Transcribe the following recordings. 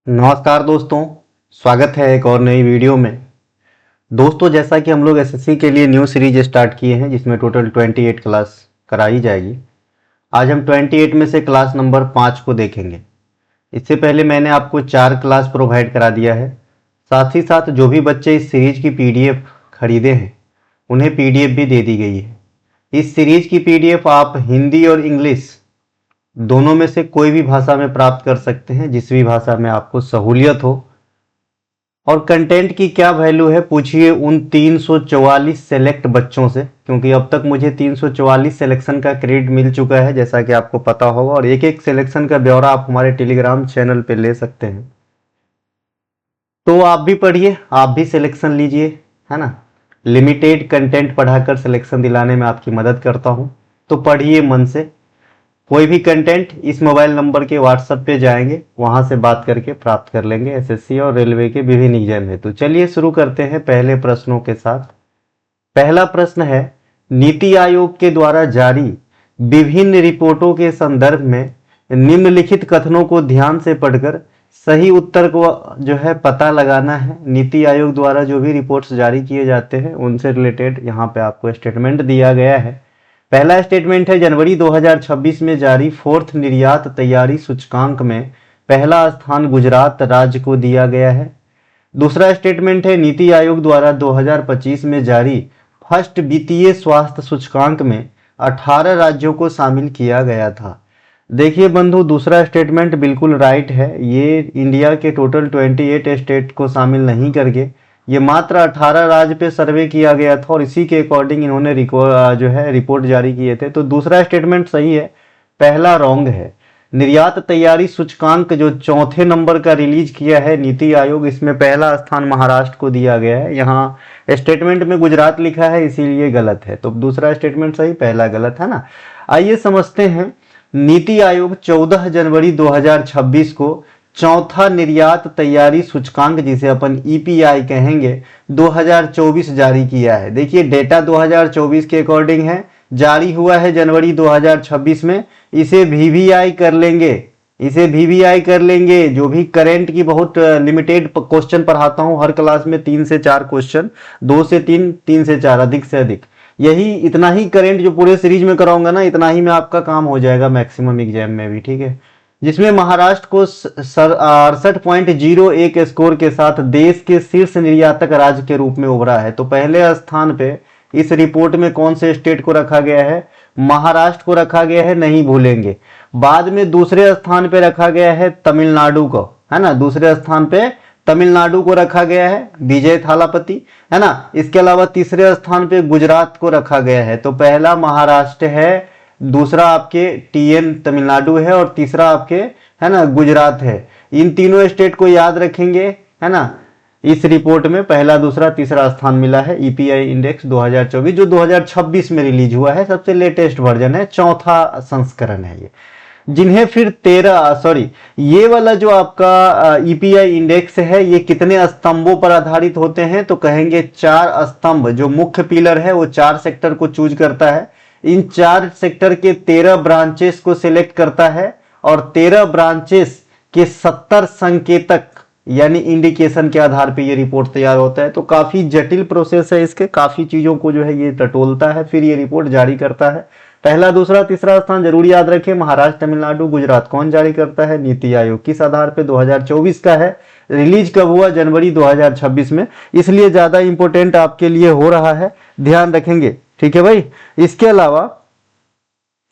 नमस्कार दोस्तों, स्वागत है एक और नई वीडियो में। दोस्तों, जैसा कि हम लोग एसएससी के लिए न्यू सीरीज स्टार्ट किए हैं जिसमें टोटल 28 क्लास कराई जाएगी। आज हम 28 में से क्लास नंबर 5 को देखेंगे। इससे पहले मैंने आपको 4 क्लास प्रोवाइड करा दिया है। साथ ही साथ जो भी बच्चे इस सीरीज की पीडीएफ खरीदे हैं उन्हें पीडीएफ भी दे दी गई है। इस सीरीज की पीडीएफ आप हिंदी और इंग्लिश दोनों में से कोई भी भाषा में प्राप्त कर सकते हैं, जिस भी भाषा में आपको सहूलियत हो। और कंटेंट की क्या वैल्यू है पूछिए उन 344 सेलेक्ट बच्चों से, क्योंकि अब तक मुझे 344 सिलेक्शन का क्रेडिट मिल चुका है जैसा कि आपको पता होगा। और एक एक सिलेक्शन का ब्यौरा आप हमारे टेलीग्राम चैनल पे ले सकते हैं। तो आप भी पढ़िए, आप भी सिलेक्शन लीजिए, है ना। लिमिटेड कंटेंट पढ़ाकर सिलेक्शन दिलाने में आपकी मदद करता हूँ, तो पढ़िए मन से। कोई भी कंटेंट इस मोबाइल नंबर के व्हाट्सएप पे जाएंगे, वहां से बात करके प्राप्त कर लेंगे एसएससी और रेलवे के विभिन्न एग्जाम हेतु। चलिए शुरू करते हैं पहले प्रश्नों के साथ। पहला प्रश्न है, नीति आयोग के द्वारा जारी विभिन्न रिपोर्टों के संदर्भ में निम्नलिखित कथनों को ध्यान से पढ़कर सही उत्तर को जो है पता लगाना है। नीति आयोग द्वारा जो भी रिपोर्ट्स जारी किए जाते हैं उनसे रिलेटेड यहाँ पे आपको स्टेटमेंट दिया गया है। पहला स्टेटमेंट है, जनवरी 2026 में जारी फोर्थ निर्यात तैयारी सूचकांक में पहला स्थान गुजरात राज्य को दिया गया है। दूसरा स्टेटमेंट है, नीति आयोग द्वारा 2025 में जारी फर्स्ट वित्तीय स्वास्थ्य सूचकांक में 18 राज्यों को शामिल किया गया था। देखिए बंधु, दूसरा स्टेटमेंट बिल्कुल राइट है। ये इंडिया के टोटल 28 स्टेट को शामिल नहीं करके ये मात्र 18 राज्य पे सर्वे किया गया था और इसी के अकॉर्डिंग इन्होंने रिपोर्ट जारी किए थे। तो दूसरा स्टेटमेंट सही है, पहला रॉन्ग है। निर्यात तैयारी सूचकांक जो चौथे नंबर का रिलीज किया है नीति आयोग, इसमें पहला स्थान महाराष्ट्र को दिया गया है। यहाँ स्टेटमेंट में गुजरात लिखा है इसीलिए गलत है। तो दूसरा स्टेटमेंट सही, पहला गलत, है ना। आइए समझते हैं। नीति आयोग 14 जनवरी 2026 को चौथा निर्यात तैयारी सूचकांक, जिसे अपन ईपीआई कहेंगे, 2024 जारी किया है। देखिए डेटा 2024 के अकॉर्डिंग है, जारी हुआ है जनवरी 2026 में। इसे वीवीआई कर लेंगे, जो भी करेंट की बहुत लिमिटेड क्वेश्चन पढ़ाता हूं हर क्लास में, 3 से 4 क्वेश्चन, 2 से 3, 3 से 4, अधिक से अधिक। यही इतना ही करेंट जो पूरे सीरीज में कराऊंगा ना, इतना ही में आपका काम हो जाएगा मैक्सिमम एग्जाम में भी, ठीक है। जिसमें महाराष्ट्र को 68.01 स्कोर के साथ देश के शीर्ष निर्यातक राज्य के रूप में उभरा है। तो पहले स्थान पे इस रिपोर्ट में कौन से स्टेट को रखा गया है? महाराष्ट्र को रखा गया है, नहीं भूलेंगे। बाद में दूसरे स्थान पे रखा गया है तमिलनाडु को, है ना। दूसरे स्थान पे तमिलनाडु को रखा गया है, विजय थालापति, है ना। इसके अलावा तीसरे स्थान पे गुजरात को रखा गया है। तो पहला महाराष्ट्र है, दूसरा आपके टीएन तमिलनाडु है और तीसरा आपके, है ना, गुजरात है। इन तीनों स्टेट को याद रखेंगे, है ना। इस रिपोर्ट में पहला, दूसरा, तीसरा स्थान मिला है। ईपीआई इंडेक्स 2024 जो 2026 में रिलीज हुआ है, सबसे लेटेस्ट वर्जन है, चौथा संस्करण है ये। जिन्हें फिर ये वाला जो आपका ईपीआई इंडेक्स है, ये कितने स्तंभों पर आधारित होते हैं? तो कहेंगे 4 स्तंभ। जो मुख्य पिलर है वो 4 सेक्टर को चूज करता है। इन 4 सेक्टर के 13 ब्रांचेस को सिलेक्ट करता है और 13 ब्रांचेस के 70 संकेतक यानी इंडिकेशन के आधार पे ये रिपोर्ट तैयार होता है। तो काफी जटिल प्रोसेस है इसके, काफी चीजों को जो है ये टटोलता है, फिर ये रिपोर्ट जारी करता है। पहला, दूसरा, तीसरा स्थान जरूर याद रखें, महाराष्ट्र, तमिलनाडु, गुजरात। कौन जारी करता है? नीति आयोग। किस आधार पे? 2024 का है। रिलीज कब हुआ? जनवरी 2026 में। इसलिए ज्यादा इंपॉर्टेंट आपके लिए हो रहा है, ध्यान रखेंगे, ठीक है भाई। इसके अलावा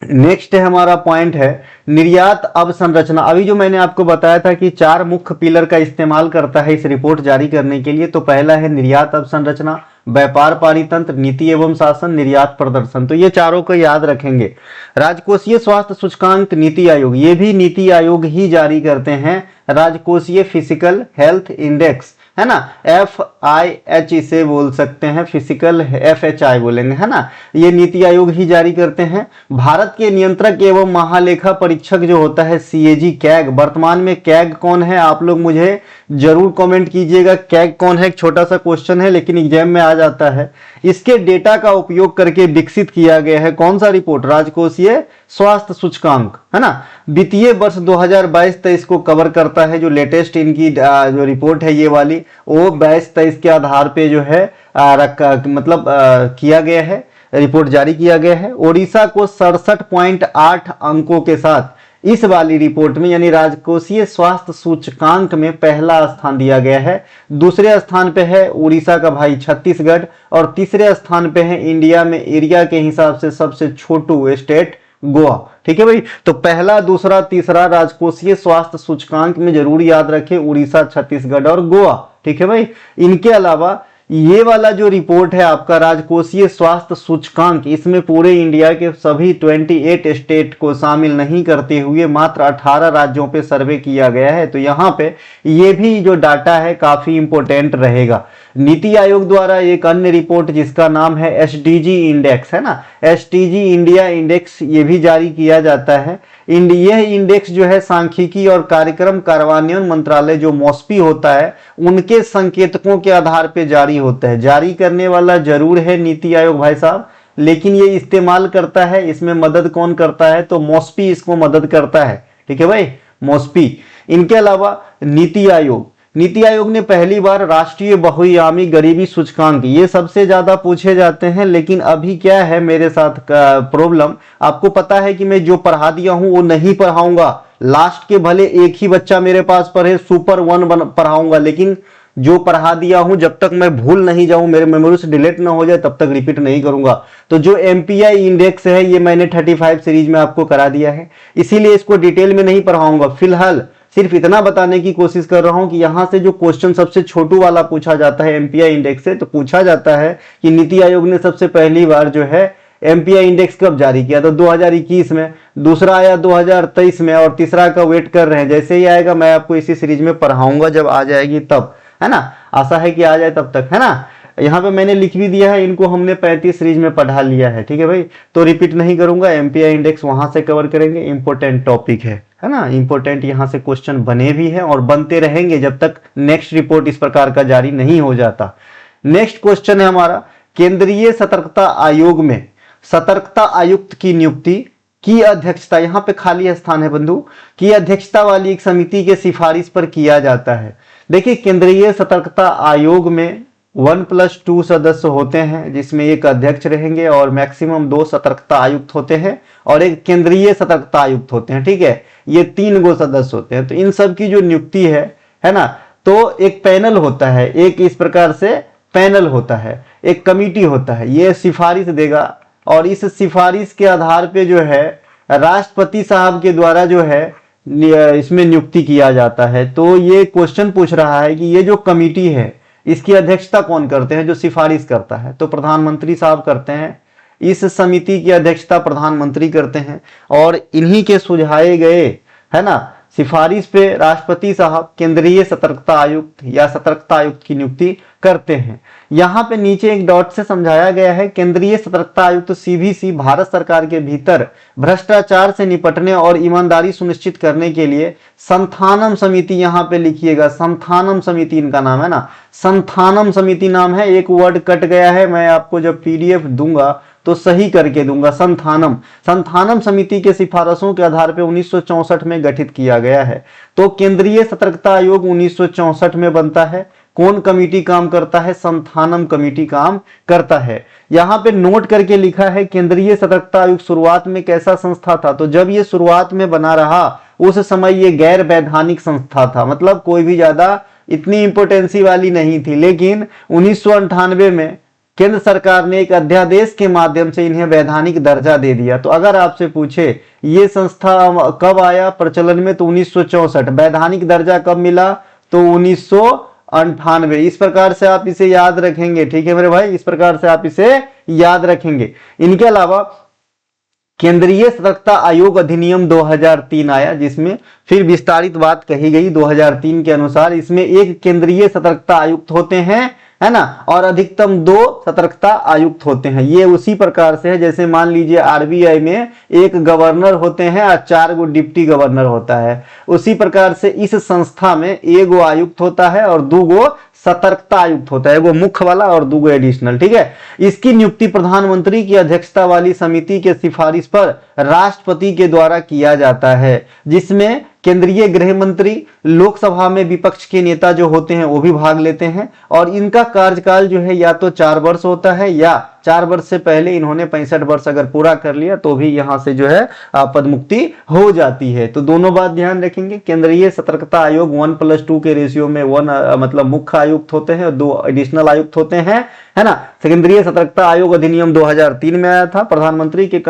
नेक्स्ट है हमारा पॉइंट है निर्यात अवसंरचना। अभी जो मैंने आपको बताया था कि 4 मुख्य पिलर का इस्तेमाल करता है इस रिपोर्ट जारी करने के लिए। तो पहला है निर्यात अवसंरचना, व्यापार पारितंत्र, नीति एवं शासन, निर्यात प्रदर्शन। तो ये चारों को याद रखेंगे। राजकोषीय स्वास्थ्य सूचकांक नीति आयोग, ये भी नीति आयोग ही जारी करते हैं। राजकोषीय फिजिकल हेल्थ इंडेक्स है ना, FIH इसे बोल सकते हैं, फिजिकल FHI बोलेंगे, है ना। ये नीति आयोग ही जारी करते हैं। भारत के नियंत्रक एवं महालेखा परीक्षक जो होता है CAG कैग, वर्तमान में कैग कौन है आप लोग मुझे जरूर कमेंट कीजिएगा, कैग कौन है। एक छोटा सा क्वेश्चन है लेकिन एग्जाम में आ जाता है। इसके डेटा का उपयोग करके विकसित किया गया है कौन सा रिपोर्ट, राजकोषीय स्वास्थ्य सूचकांक, है ना। वित्तीय वर्ष 2022-23 को कवर करता है। जो लेटेस्ट इनकी जो रिपोर्ट है ये वाली, वो 22-23 के आधार पे जो है किया गया है, रिपोर्ट जारी किया गया है। ओडिशा को 67.8 अंकों के साथ इस वाली रिपोर्ट में यानी राजकोषीय स्वास्थ्य सूचकांक में पहला स्थान दिया गया है। दूसरे स्थान पे है उड़ीसा का भाई छत्तीसगढ़, और तीसरे स्थान पे है इंडिया में एरिया के हिसाब से सबसे छोटू स्टेट गोवा। ठीक है भाई, तो पहला, दूसरा, तीसरा राजकोषीय स्वास्थ्य सूचकांक में जरूर याद रखें उड़ीसा, छत्तीसगढ़ और गोवा। ठीक है भाई, इनके अलावा ये वाला जो रिपोर्ट है आपका राजकोषीय स्वास्थ्य सूचकांक, इसमें पूरे इंडिया के सभी 28 स्टेट को शामिल नहीं करते हुए मात्र 18 राज्यों पे सर्वे किया गया है। तो यहाँ पे ये भी जो डाटा है काफी इंपॉर्टेंट रहेगा। नीति आयोग द्वारा एक अन्य रिपोर्ट जिसका नाम है SDG इंडेक्स, है ना, SDG इंडिया इंडेक्स, ये भी जारी किया जाता है। यह इंडेक्स जो है सांख्यिकी और कार्यक्रम कार्यान्वयन मंत्रालय जो मॉस्पी होता है उनके संकेतकों के आधार पर जारी होता है। जारी करने वाला जरूर है नीति आयोग भाई साहब, लेकिन ये इस्तेमाल करता है, इसमें मदद कौन करता है, तो मॉस्पी इसको मदद करता है। ठीक है भाई, मॉस्पी। इनके अलावा नीति आयोग ने पहली बार राष्ट्रीय बहुआयामी गरीबी सूचकांक, ये सबसे ज्यादा पूछे जाते हैं। लेकिन अभी क्या है मेरे साथ प्रॉब्लम, आपको पता है कि मैं जो पढ़ा दिया हूं वो नहीं पढ़ाऊंगा। लास्ट के भले एक ही बच्चा मेरे पास पढ़े, सुपर 1 पढ़ाऊंगा, लेकिन जो पढ़ा दिया हूं जब तक मैं भूल नहीं जाऊं, मेरे मेमोरी से डिलीट ना हो जाए, तब तक रिपीट नहीं करूंगा। तो जो MPI इंडेक्स है ये मैंने 35 सीरीज में आपको करा दिया है, इसीलिए इसको डिटेल में नहीं पढ़ाऊंगा। फिलहाल सिर्फ इतना बताने की कोशिश कर रहा हूं कि यहां से जो क्वेश्चन सबसे छोटू वाला पूछा जाता है MPI इंडेक्स से, तो पूछा जाता है कि नीति आयोग ने सबसे पहली बार जो है MPI इंडेक्स कब जारी किया, तो 2021 में, दूसरा आया 2023 में, और तीसरा का वेट कर रहे हैं। जैसे ही आएगा मैं आपको इसी सीरीज में पढ़ाऊंगा, जब आ जाएगी तब, है ना। आशा है कि आ जाए तब तक, है ना। यहाँ पे मैंने लिख भी दिया है, इनको हमने 35 सीरीज में पढ़ा लिया है। ठीक है भाई, तो रिपीट नहीं करूंगा। MPI इंडेक्स वहां से कवर करेंगे, इंपॉर्टेंट टॉपिक है ना, इंपॉर्टेंट यहाँ से क्वेश्चन बने भी हैं और बनते रहेंगे जब तक नेक्स्ट रिपोर्ट इस प्रकार का जारी नहीं हो जाता। नेक्स्ट क्वेश्चन है हमारा, केंद्रीय सतर्कता आयोग में सतर्कता आयुक्त की नियुक्ति की अध्यक्षता, यहाँ पे खाली स्थान है बंधु, की अध्यक्षता वाली एक समिति के सिफारिश पर किया जाता है। देखिए, केंद्रीय सतर्कता आयोग में 1+2 सदस्य होते हैं, जिसमें एक अध्यक्ष रहेंगे और मैक्सिमम 2 सतर्कता आयुक्त होते हैं और एक केंद्रीय सतर्कता आयुक्त होते हैं। ठीक है, ये 3 गो सदस्य होते हैं। तो इन सब की जो नियुक्ति है ना, तो एक पैनल होता है, एक इस प्रकार से पैनल होता है, एक कमिटी होता है, ये सिफारिश देगा और इस सिफारिश के आधार पे जो है राष्ट्रपति साहब के द्वारा जो है इसमें नियुक्ति किया जाता है। तो ये क्वेश्चन पूछ रहा है कि ये जो कमिटी है इसकी अध्यक्षता कौन करते हैं, जो सिफारिश करता है, तो प्रधानमंत्री साहब करते हैं। इस समिति की अध्यक्षता प्रधानमंत्री करते हैं और इन्हीं के सुझाए गए, है ना, सिफारिश पे राष्ट्रपति साहब केंद्रीय सतर्कता आयुक्त या सतर्कता आयुक्त की नियुक्ति करते हैं। यहाँ पे नीचे एक डॉट से समझाया गया है, केंद्रीय सतर्कता आयुक्त CVC भारत सरकार के भीतर भ्रष्टाचार से निपटने और ईमानदारी सुनिश्चित करने के लिए संथानम समिति, यहाँ पे लिखिएगा संथानम समिति इनका नाम है ना, संथानम समिति नाम है। एक वर्ड कट गया है, मैं आपको जब PDF दूंगा तो सही करके दूंगा। संथानम समिति के सिफारिशों के आधार पर 1964 में गठित किया गया है। तो केंद्रीय सतर्कता आयोग 1964 में बनता है। कौन कमेटी काम करता है, संथानम कमेटी काम करता है। यहाँ पे नोट करके लिखा है केंद्रीय सतर्कता आयोग शुरुआत में कैसा संस्था था, तो जब ये शुरुआत में बना रहा उस समय ये गैर वैधानिक संस्था था, मतलब कोई भी ज्यादा इतनी इंपोर्टेंसी वाली नहीं थी। लेकिन 1998 में केंद्र सरकार ने एक अध्यादेश के माध्यम से इन्हें वैधानिक दर्जा दे दिया। तो अगर आपसे पूछे ये संस्था कब आया प्रचलन में, तो 1964। वैधानिक दर्जा कब मिला, तो 1998। इस प्रकार से आप इसे याद रखेंगे। ठीक है मेरे भाई, इस प्रकार से आप इसे याद रखेंगे। इनके अलावा केंद्रीय सतर्कता आयोग अधिनियम 2003 आया, जिसमें फिर विस्तारित बात कही गई 2003 के अनुसार। इसमें एक केंद्रीय सतर्कता आयुक्त होते हैं, है ना, और अधिकतम 2 सतर्कता आयुक्त होते हैं। ये उसी प्रकार से है जैसे मान लीजिए आरबीआई में एक गवर्नर होते हैं और 4 गो डिप्टी गवर्नर होता है। उसी प्रकार से इस संस्था में 1 गो आयुक्त होता है और 2 गो सतर्कता आयुक्त होता है, वो मुख्य वाला और 2 गो एडिशनल। ठीक है, इसकी नियुक्ति प्रधानमंत्री की अध्यक्षता वाली समिति के सिफारिश पर राष्ट्रपति के द्वारा किया जाता है, जिसमें केंद्रीय गृह मंत्री, लोकसभा में विपक्ष के नेता जो होते हैं वो भी भाग लेते हैं। और इनका कार्यकाल जो है या तो 4 वर्ष होता है या 4 वर्ष से पहले इन्होंने 65 वर्ष अगर पूरा कर लिया तो भी यहां से जो है पद मुक्ति हो जाती है। तो दोनों बात ध्यान रखेंगे। केंद्रीय सतर्कता आयोग 1+2 के रेशियो में 1 मतलब मुख्य आयुक्त होते हैं और 2 एडिशनल आयुक्त होते हैं, है ना। केंद्रीय सतर्कता आयोग अधिनियम 2003 में आया था। प्रधानमंत्री की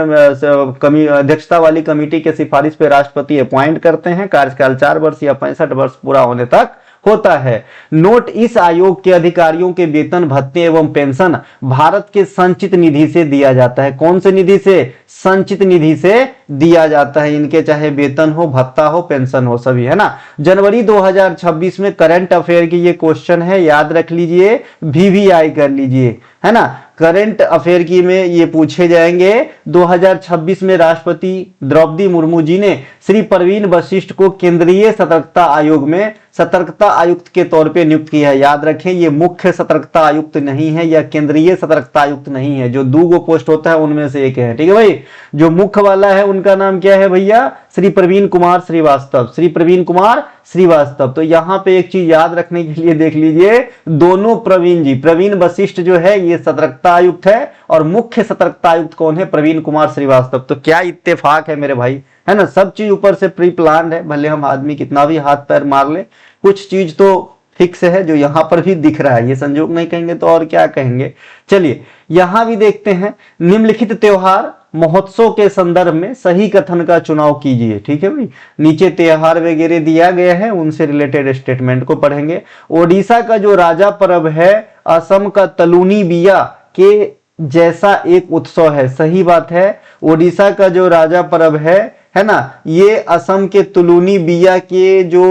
अध्यक्षता वाली कमेटी के सिफारिश पे राष्ट्रपति अपॉइंट करते हैं। कार्यकाल 4 वर्ष या 65 वर्ष पूरा होने तक होता है। नोट, इस आयोग के अधिकारियों के वेतन, भत्ते एवं पेंशन भारत के संचित निधि से दिया जाता है। कौन से निधि से? संचित निधि से दिया जाता है। इनके चाहे वेतन हो, भत्ता हो, पेंशन हो, सभी, है ना। जनवरी 2026 में करंट अफेयर की ये क्वेश्चन है, याद रख लीजिए, वीवीआई कर लीजिए, है ना। करंट अफेयर की में ये पूछे जाएंगे। 2026 में राष्ट्रपति द्रौपदी मुर्मू जी ने श्री प्रवीण वशिष्ठ को केंद्रीय सतर्कता आयोग में सतर्कता आयुक्त के तौर पे नियुक्त किया है। याद रखें, ये मुख्य सतर्कता आयुक्त नहीं है या केंद्रीय सतर्कता आयुक्त नहीं है। जो 2 गो पोस्ट होता है उनमें से एक है। ठीक है भाई, जो मुख्य वाला है उनका नाम क्या है भैया? श्री प्रवीण कुमार श्रीवास्तव, श्री प्रवीण कुमार श्रीवास्तव। तो यहां पे एक चीज याद रखने के लिए देख लीजिए, दोनों प्रवीण जी, प्रवीण वशिष्ठ जो है ये सतर्कता आयुक्त है और मुख्य सतर्कता आयुक्त कौन है? प्रवीण कुमार श्रीवास्तव। तो क्या इत्तेफाक है मेरे भाई, है ना। सब चीज ऊपर से प्री प्लान है, भले हम आदमी कितना भी हाथ पैर मार ले, कुछ चीज तो फिक्स है जो यहां पर भी दिख रहा है। ये संयोग नहीं कहेंगे तो और क्या कहेंगे। चलिए यहां भी देखते हैं, निम्नलिखित त्योहार महोत्सव के संदर्भ में सही कथन का चुनाव कीजिए। ठीक है भाई, नीचे त्योहार वगैरह दिया गया है, उनसे रिलेटेड स्टेटमेंट को पढ़ेंगे। ओडिशा का जो राजा पर्व है असम का तलूनी बिया के जैसा एक उत्सव है। सही बात है, ओडिशा का जो राजा पर्व है ना, ये असम के तुलूनी बिया के जो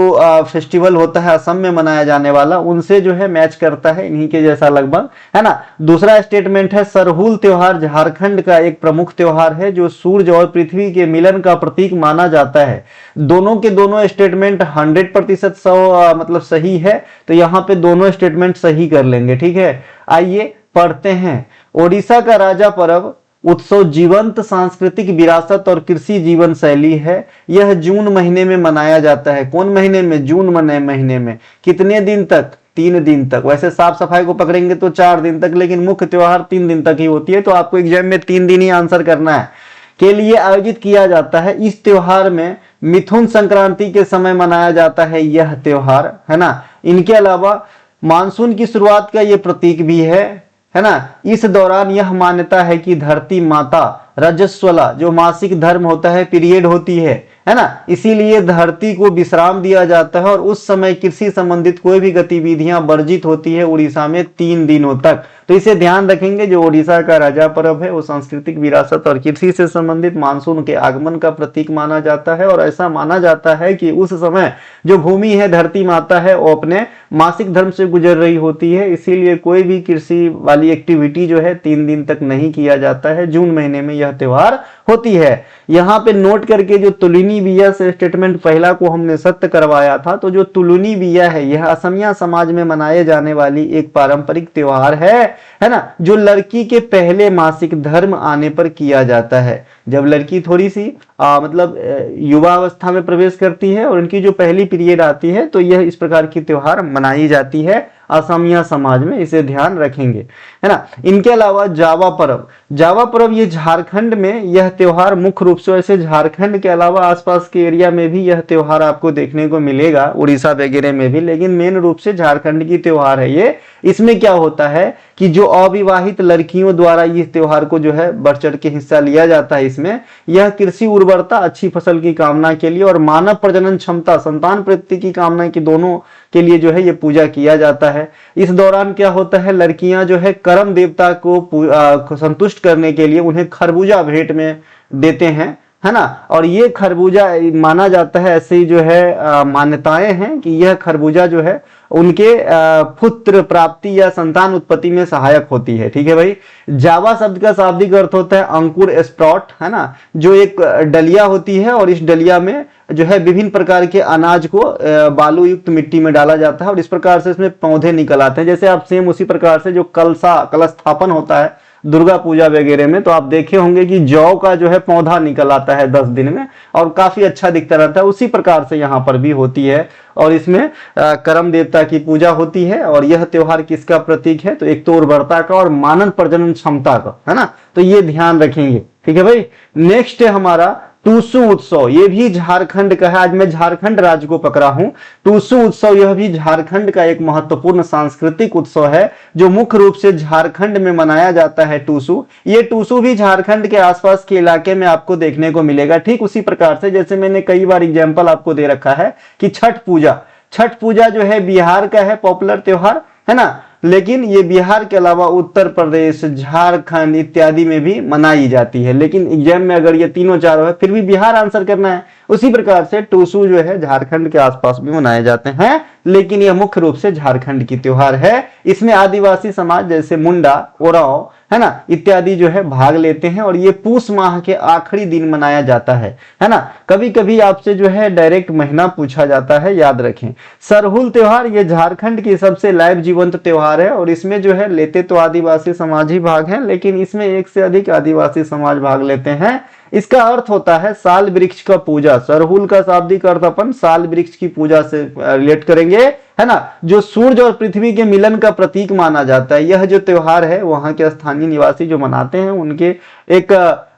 फेस्टिवल होता है असम में मनाया जाने वाला, उनसे जो है मैच करता है, इन्हीं के जैसा लगभग, है ना। दूसरा स्टेटमेंट है, सरहुल त्योहार झारखंड का एक प्रमुख त्योहार है जो सूर्य और पृथ्वी के मिलन का प्रतीक माना जाता है। दोनों के दोनों स्टेटमेंट 100% मतलब सही है, तो यहाँ पे दोनों स्टेटमेंट सही कर लेंगे। ठीक है, आइए पढ़ते हैं। ओडिशा का राजा पर्व उत्सव जीवंत सांस्कृतिक विरासत और कृषि जीवन शैली है। यह जून महीने में मनाया जाता है। कौन महीने में? जून महीने में। कितने दिन तक? 3 दिन तक। वैसे साफ सफाई को पकड़ेंगे तो 4 दिन तक, लेकिन मुख्य त्योहार 3 दिन तक ही होती है, तो आपको एग्जाम में 3 दिन ही आंसर करना है। के लिए आयोजित किया जाता है। इस त्योहार में मिथुन संक्रांति के समय मनाया जाता है यह त्योहार, है ना। इनके अलावा मानसून की शुरुआत का ये प्रतीक भी है ना। इस दौरान यह मान्यता है कि धरती माता रजस्वला, जो मासिक धर्म होता है, पीरियड होती है ना, इसीलिए धरती को विश्राम दिया जाता है और उस समय कृषि संबंधित कोई भी गतिविधियां वर्जित होती है उड़ीसा में 3 दिनों तक। तो इसे ध्यान रखेंगे। जो ओडिशा का राजा पर्व है वो सांस्कृतिक विरासत और कृषि से संबंधित मानसून के आगमन का प्रतीक माना जाता है, और ऐसा माना जाता है कि उस समय जो भूमि है, धरती माता है, वो अपने मासिक धर्म से गुजर रही होती है, इसीलिए कोई भी कृषि वाली एक्टिविटी जो है 3 दिन तक नहीं किया जाता है। जून महीने में यह त्योहार होती है। यहाँ पे नोट करके जो तुलुनी बिया से स्टेटमेंट पहला को हमने सत्य करवाया था, तो जो तुलुनी बिया है यह असमिया समाज में मनाए जाने वाली एक पारंपरिक त्योहार है ना, जो लड़की के पहले मासिक धर्म आने पर किया जाता है। जब लड़की थोड़ी सी मतलब युवा अवस्था में प्रवेश करती है और उनकी जो पहली पीरियड आती है, तो यह इस प्रकार की त्योहार मनाई जाती है असमिया समाज में, इसे ध्यान रखेंगे, है ना। इनके अलावा जावा पर्व ये झारखंड में यह त्योहार मुख्य रूप से, वैसे झारखंड के अलावा आसपास के एरिया में भी यह त्योहार आपको देखने को मिलेगा, उड़ीसा वगैरह में भी, लेकिन मेन रूप से झारखंड की त्योहार है ये। इसमें क्या होता है कि जो अविवाहित लड़कियों द्वारा इस त्योहार को जो है बढ़ चढ़ के हिस्सा लिया जाता है। इसमें यह कृषि उर्वरता, अच्छी फसल की कामना के लिए और मानव प्रजनन क्षमता, संतान प्राप्ति की कामना की दोनों के लिए जो है ये पूजा किया जाता है। इस दौरान क्या होता है, लड़कियां जो है कर्म देवता को संतुष्ट करने के लिए उन्हें खरबूजा भेंट में देते हैं, है ना। और ये खरबूजा माना जाता है, ऐसे ही जो है मान्यताएं हैं कि यह खरबूजा जो है उनके पुत्र प्राप्ति या संतान उत्पत्ति में सहायक होती है। ठीक है भाई। जावा शब्द का शाब्दिक अर्थ होता है अंकुर, स्प्राउट, है ना, जो एक डलिया होती है और इस डलिया में जो है विभिन्न प्रकार के अनाज को बालू युक्त मिट्टी में डाला जाता है और इस प्रकार से इसमें पौधे निकल आते हैं। जैसे आप सेम उसी प्रकार से जो कलश स्थापन होता है दुर्गा पूजा वगैरह में, तो आप देखे होंगे कि जौ का जो है पौधा निकल आता है 10 दिन में और काफी अच्छा दिखता रहता है। उसी प्रकार से यहाँ पर भी होती है और इसमें करम देवता की पूजा होती है। और यह त्योहार किसका प्रतीक है? तो एक तो उर्वरता का और मानव प्रजनन क्षमता का, है ना। तो ये ध्यान रखेंगे। ठीक है भाई। नेक्स्ट है हमारा टूसू उत्सव। ये भी झारखंड का है। आज मैं झारखंड राज्य को पकड़ा हूं। टूसू उत्सव यह भी झारखंड का एक महत्वपूर्ण सांस्कृतिक उत्सव है जो मुख्य रूप से झारखंड में मनाया जाता है। टूसू, ये टूसू भी झारखंड के आसपास के इलाके में आपको देखने को मिलेगा। ठीक उसी प्रकार से जैसे मैंने कई बार एग्जाम्पल आपको दे रखा है कि छठ पूजा, छठ पूजा जो है बिहार का है पॉपुलर त्योहार, है ना, लेकिन ये बिहार के अलावा उत्तर प्रदेश, झारखंड इत्यादि में भी मनाई जाती है। लेकिन एग्जाम में अगर ये तीनों चारों है फिर भी बिहार आंसर करना है। उसी प्रकार से टूसू जो है झारखंड के आसपास भी मनाए जाते हैं, लेकिन यह मुख्य रूप से झारखंड की त्योहार है। इसमें आदिवासी समाज जैसे मुंडा, ओराव, है ना, इत्यादि जो है भाग लेते हैं और ये पूस माह के आखिरी दिन मनाया जाता है ना। कभी कभी आपसे जो है डायरेक्ट महीना पूछा जाता है, याद रखें। सरहुल त्योहार ये झारखंड की सबसे लाइव जीवंत त्योहार है और इसमें जो है लेते तो आदिवासी समाज ही भाग हैं, लेकिन इसमें एक से अधिक आदिवासी समाज भाग लेते हैं। इसका अर्थ होता है साल वृक्ष का पूजा। सरहुल का शाब्दिक अर्थ अपन साल वृक्ष की पूजा से रिलेट करेंगे, है ना, जो सूर्य और पृथ्वी के मिलन का प्रतीक माना जाता है। यह जो त्योहार है वहां के स्थानीय निवासी जो मनाते हैं उनके एक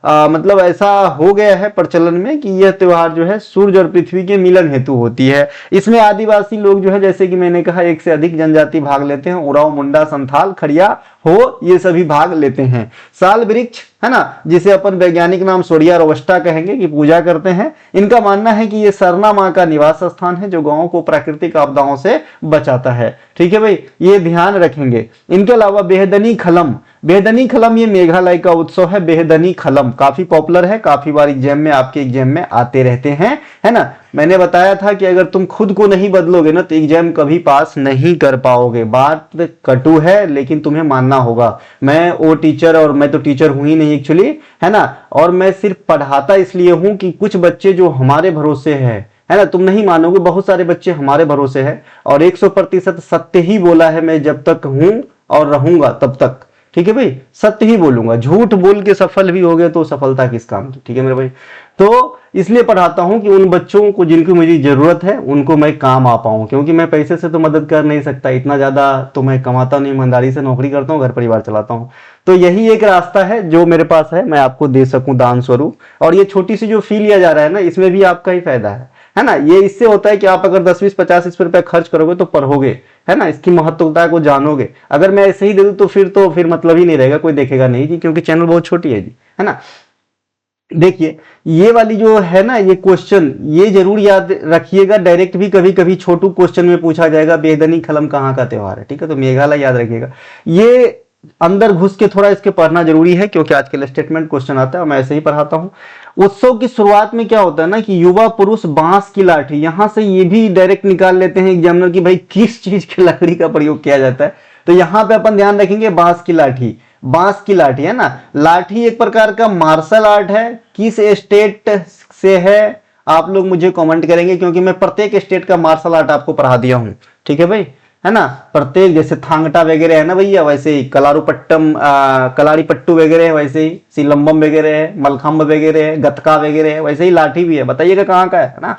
मतलब ऐसा हो गया है प्रचलन में कि यह त्योहार जो है सूर्य और पृथ्वी के मिलन हेतु होती है। इसमें आदिवासी लोग जो है जैसे कि मैंने कहा एक से अधिक जनजाति भाग लेते हैं। उराव, मुंडा, संथाल, खड़िया, हो, ये सभी भाग लेते हैं। साल वृक्ष, है ना, जिसे अपन वैज्ञानिक नाम सोडिया रोबस्टा कहेंगे, की पूजा करते हैं। इनका मानना है कि ये सरना माँ का निवास स्थान है जो गांवों को प्राकृतिक आपदाओं से बचाता है। ठीक है भाई, ये ध्यान रखेंगे। इनके अलावा बेहदनी खलम, बेहदनी खलम ये मेघालय का उत्सव है। बेहदनी खलम काफी पॉपुलर है, काफी बार एग्जाम में आपके एग्जाम में आते रहते हैं, है ना। मैंने बताया था कि अगर तुम खुद को नहीं बदलोगे ना तो एग्जाम कभी पास नहीं कर पाओगे। बात कटु है लेकिन तुम्हें मानना होगा। मैं वो टीचर, और मैं तो टीचर हूं ही नहीं एक्चुअली, है ना, और मैं सिर्फ पढ़ाता इसलिए हूं कि कुछ बच्चे जो हमारे भरोसे है ना, तुम नहीं मानोगे, बहुत सारे बच्चे हमारे भरोसे है और 100% सत्य ही बोला है मैं जब तक हूं और रहूंगा तब तक। ठीक है भाई, सत्य ही बोलूंगा। झूठ बोल के सफल भी हो गए तो सफलता किस काम की। ठीक है मेरे भाई। तो इसलिए पढ़ाता हूं कि उन बच्चों को जिनकी मुझे जरूरत है उनको मैं काम आ पाऊं, क्योंकि मैं पैसे से तो मदद कर नहीं सकता, इतना ज्यादा तो मैं कमाता नहीं, ईमानदारी से नौकरी करता हूं, घर परिवार चलाता हूं। तो यही एक रास्ता है जो मेरे पास है, मैं आपको दे सकूं दान स्वरूप। और ये छोटी सी जो फी लिया जा रहा है ना, इसमें भी आपका ही फायदा है ना। ये इससे होता है कि आप अगर 10, 20, 50 इस रुपए खर्च करोगे तो पढ़ोगे, है ना, इसकी महत्वता को जानोगे। अगर मैं ऐसे ही दे दूं तो फिर मतलब ही नहीं रहेगा, कोई देखेगा नहीं जी, क्योंकि चैनल बहुत छोटी है जी, है ना। देखिए ये वाली जो है ना, ये क्वेश्चन ये जरूर याद रखिएगा। डायरेक्ट भी कभी कभी छोटू क्वेश्चन में पूछा जाएगा, बेहदनी खलम कहाँ का त्योहार है। ठीक है, तो मेघालय याद रखिएगा। ये अंदर घुस के थोड़ा इसके पढ़ना जरूरी है क्योंकि आजकल स्टेटमेंट क्वेश्चन आता है और मैं ऐसे ही पढ़ाता हूं। उत्सव की शुरुआत में क्या होता है ना कि युवा पुरुष बांस की लाठी, यहां से ये भी डायरेक्ट निकाल लेते हैं एग्जामिनर की भाई किस चीज की लकड़ी का प्रयोग किया जाता है। तो यहां पे अपन ध्यान रखेंगे बांस की लाठी। बांस की लाठी, है ना, लाठी एक प्रकार का मार्शल आर्ट है। किस स्टेट से है आप लोग मुझे कमेंट करेंगे, क्योंकि मैं प्रत्येक स्टेट का मार्शल आर्ट आपको पढ़ा दिया हूं। ठीक है भाई, है ना, प्रत्येक, जैसे थांगटा वगैरह है ना भैया, वैसे ही कलारुपट्टम, कलारीपट्टू वगैरह है, वैसे ही सिलंबम वगैरह है, मलखंब वगैरह है, गतका वगैरह है, वैसे ही लाठी भी है। बताइएगा कहाँ का है ना।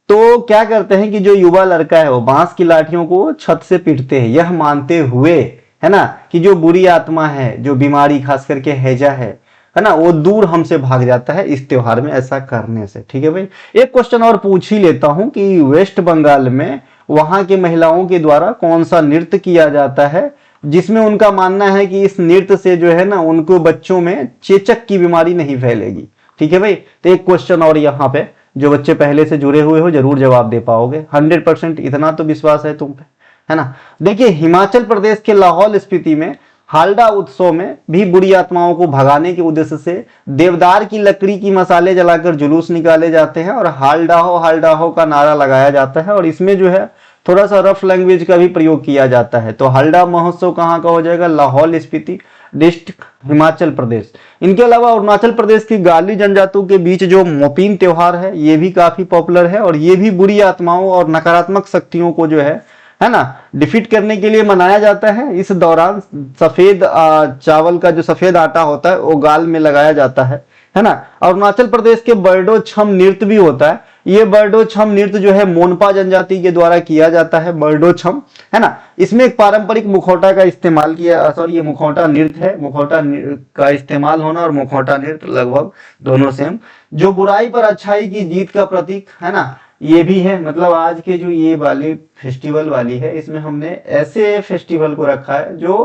तो क्या करते हैं कि जो युवा लड़का है वो बांस की लाठियों को छत से पीटते हैं, यह मानते हुए, है ना, कि जो बुरी आत्मा है, जो बीमारी खास करके हैजा है ना, वो दूर हमसे भाग जाता है इस त्योहार में ऐसा करने से। ठीक है भाई। एक क्वेश्चन और पूछ ही लेता हूं कि वेस्ट बंगाल में वहां के महिलाओं के द्वारा कौन सा नृत्य किया जाता है जिसमें उनका मानना है कि इस नृत्य से जो है ना उनको बच्चों में चेचक की बीमारी नहीं फैलेगी। ठीक है भाई। तो एक क्वेश्चन और यहाँ पे, जो बच्चे पहले से जुड़े हुए हो जरूर जवाब दे पाओगे, 100% इतना तो विश्वास है तुम पे, है ना। देखिए हिमाचल प्रदेश के लाहौल स्पीति में हालडा उत्सव में भी बुरी आत्माओं को भगाने के उद्देश्य से देवदार की लकड़ी की मसाले जलाकर जुलूस निकाले जाते हैं और हालडा हो का नारा लगाया जाता है। और इसमें जो है थोड़ा सा रफ लैंग्वेज का भी प्रयोग किया जाता है। तो हालडा महोत्सव कहाँ का हो जाएगा? लाहौल स्पीति डिस्ट्रिक्ट, हिमाचल प्रदेश। इनके अलावा अरुणाचल प्रदेश की गाली जनजातियों के बीच जो मोपीन त्योहार है ये भी काफी पॉपुलर है और ये भी बुरी आत्माओं और नकारात्मक शक्तियों को जो है ना, डिफीट करने के लिए मनाया जाता है। इस दौरान सफेद चावल का जो सफेद आटा होता है वो गाल में लगाया जाता है ना। अरुणाचल प्रदेश के बर्डो छम नृत्य भी होता है। ये बर्डो छम नृत्य जो है मोनपा जनजाति के द्वारा किया जाता है, बर्डो छम, है ना। इसमें एक पारंपरिक मुखौटा का इस्तेमाल किया, सॉरी ये मुखौटा नृत्य है, मुखौटा का इस्तेमाल होना और मुखौटा नृत्य लगभग दोनों सेम। जो बुराई पर अच्छाई की जीत का प्रतीक है ना, ये भी है। मतलब आज के जो ये वाली फेस्टिवल वाली है इसमें हमने ऐसे फेस्टिवल को रखा है जो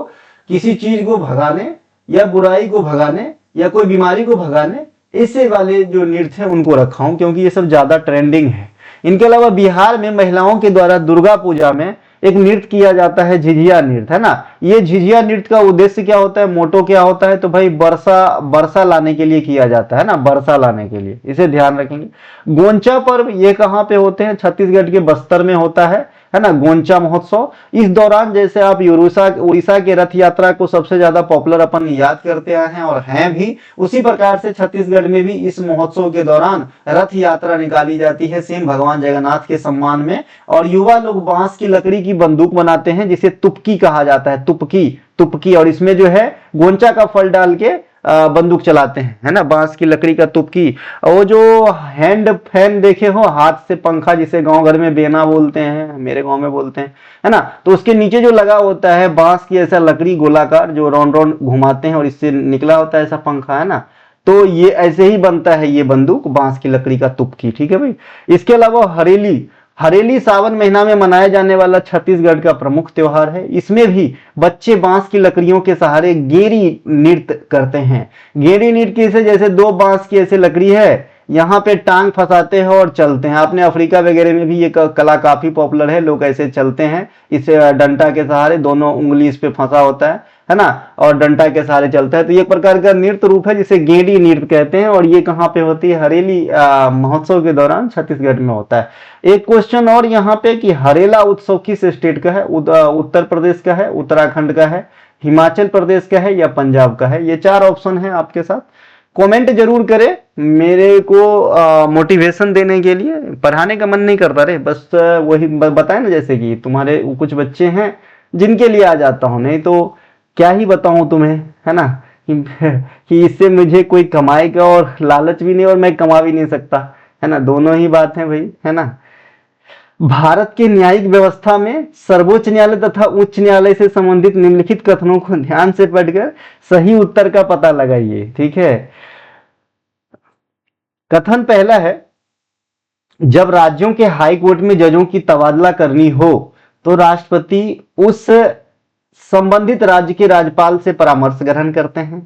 किसी चीज को भगाने या बुराई को भगाने या कोई बीमारी को भगाने, ऐसे वाले जो नृत्य है उनको रखा हूं क्योंकि ये सब ज्यादा ट्रेंडिंग है। इनके अलावा बिहार में महिलाओं के द्वारा दुर्गा पूजा में एक नृत्य किया जाता है, झिझिया नृत्य, है ना। ये झिझिया नृत्य का उद्देश्य क्या होता है, मोटो क्या होता है? तो भाई वर्षा लाने के लिए किया जाता है ना, वर्षा लाने के लिए, इसे ध्यान रखेंगे। गोंचा पर्व ये कहाँ पे होते हैं? छत्तीसगढ़ के बस्तर में होता है ना, गोंचा महोत्सव। इस दौरान जैसे आप उड़ीसा के रथ यात्रा को सबसे ज्यादा पॉपुलर अपन याद करते आए हैं और हैं भी, उसी प्रकार से छत्तीसगढ़ में भी इस महोत्सव के दौरान रथ यात्रा निकाली जाती है सेम भगवान जगन्नाथ के सम्मान में। और युवा लोग बांस की लकड़ी की बंदूक बनाते हैं जिसे तुपकी कहा जाता है, तुपकी। और इसमें जो है गोंचा का फल डाल के बंदूक चलाते हैं, है ना, बांस की लकड़ी का तुपकी। वो जो हैंड फैन देखे हो, हाथ से पंखा जिसे गांव घर में बेना बोलते हैं, मेरे गांव में बोलते हैं, है ना, तो उसके नीचे जो लगा होता है बांस की ऐसा लकड़ी गोलाकार जो राउंड राउंड घुमाते हैं और इससे निकला होता है ऐसा पंखा, है ना। तो ये ऐसे ही बनता है ये बंदूक, बांस की लकड़ी का तुपकी, ठीक है भाई। इसके अलावा हरेली सावन महीना में मनाया जाने वाला छत्तीसगढ़ का प्रमुख त्योहार है। इसमें भी बच्चे बांस की लकड़ियों के सहारे गेरी नृत्य करते हैं। गेरी नृत्य से जैसे दो बांस की ऐसे लकड़ी है, यहाँ पे टांग फंसाते हैं और चलते हैं। आपने अफ्रीका वगैरह में भी ये कला काफी पॉपुलर है, लोग ऐसे चलते हैं, इसे डंटा के सहारे, दोनों उंगली इस पे फंसा होता है ना, और डंटा के सहारे चलता है। तो ये एक प्रकार का नृत्य रूप है जिसे गेड़ी नृत्य कहते हैं और ये कहाँ पे होती है? हरेली महोत्सव के दौरान छत्तीसगढ़ में होता है। एक क्वेश्चन और यहाँ पे कि हरेला उत्सव किस स्टेट का है? उत्तर प्रदेश का है, उत्तराखंड का है, हिमाचल प्रदेश का है या पंजाब का है? ये 4 ऑप्शन है आपके साथ। कमेंट जरूर करें, मेरे को मोटिवेशन देने के लिए। पढ़ाने का मन नहीं करता रे, बस वही बताए ना, जैसे कि तुम्हारे कुछ बच्चे हैं जिनके लिए आ जाता हूं, नहीं तो क्या ही बताऊं तुम्हें, है ना, कि इससे मुझे कोई कमाएगा और लालच भी नहीं और मैं कमा भी नहीं सकता, है ना, दोनों ही बात है भाई, है ना। भारत के न्यायिक व्यवस्था में सर्वोच्च न्यायालय तथा उच्च न्यायालय से संबंधित निम्नलिखित कथनों को ध्यान से पढ़कर सही उत्तर का पता लगाइए, ठीक है। कथन पहला है, जब राज्यों के हाई कोर्ट में जजों की तबादला करनी हो तो राष्ट्रपति उस संबंधित राज्य के राज्यपाल से परामर्श ग्रहण करते हैं।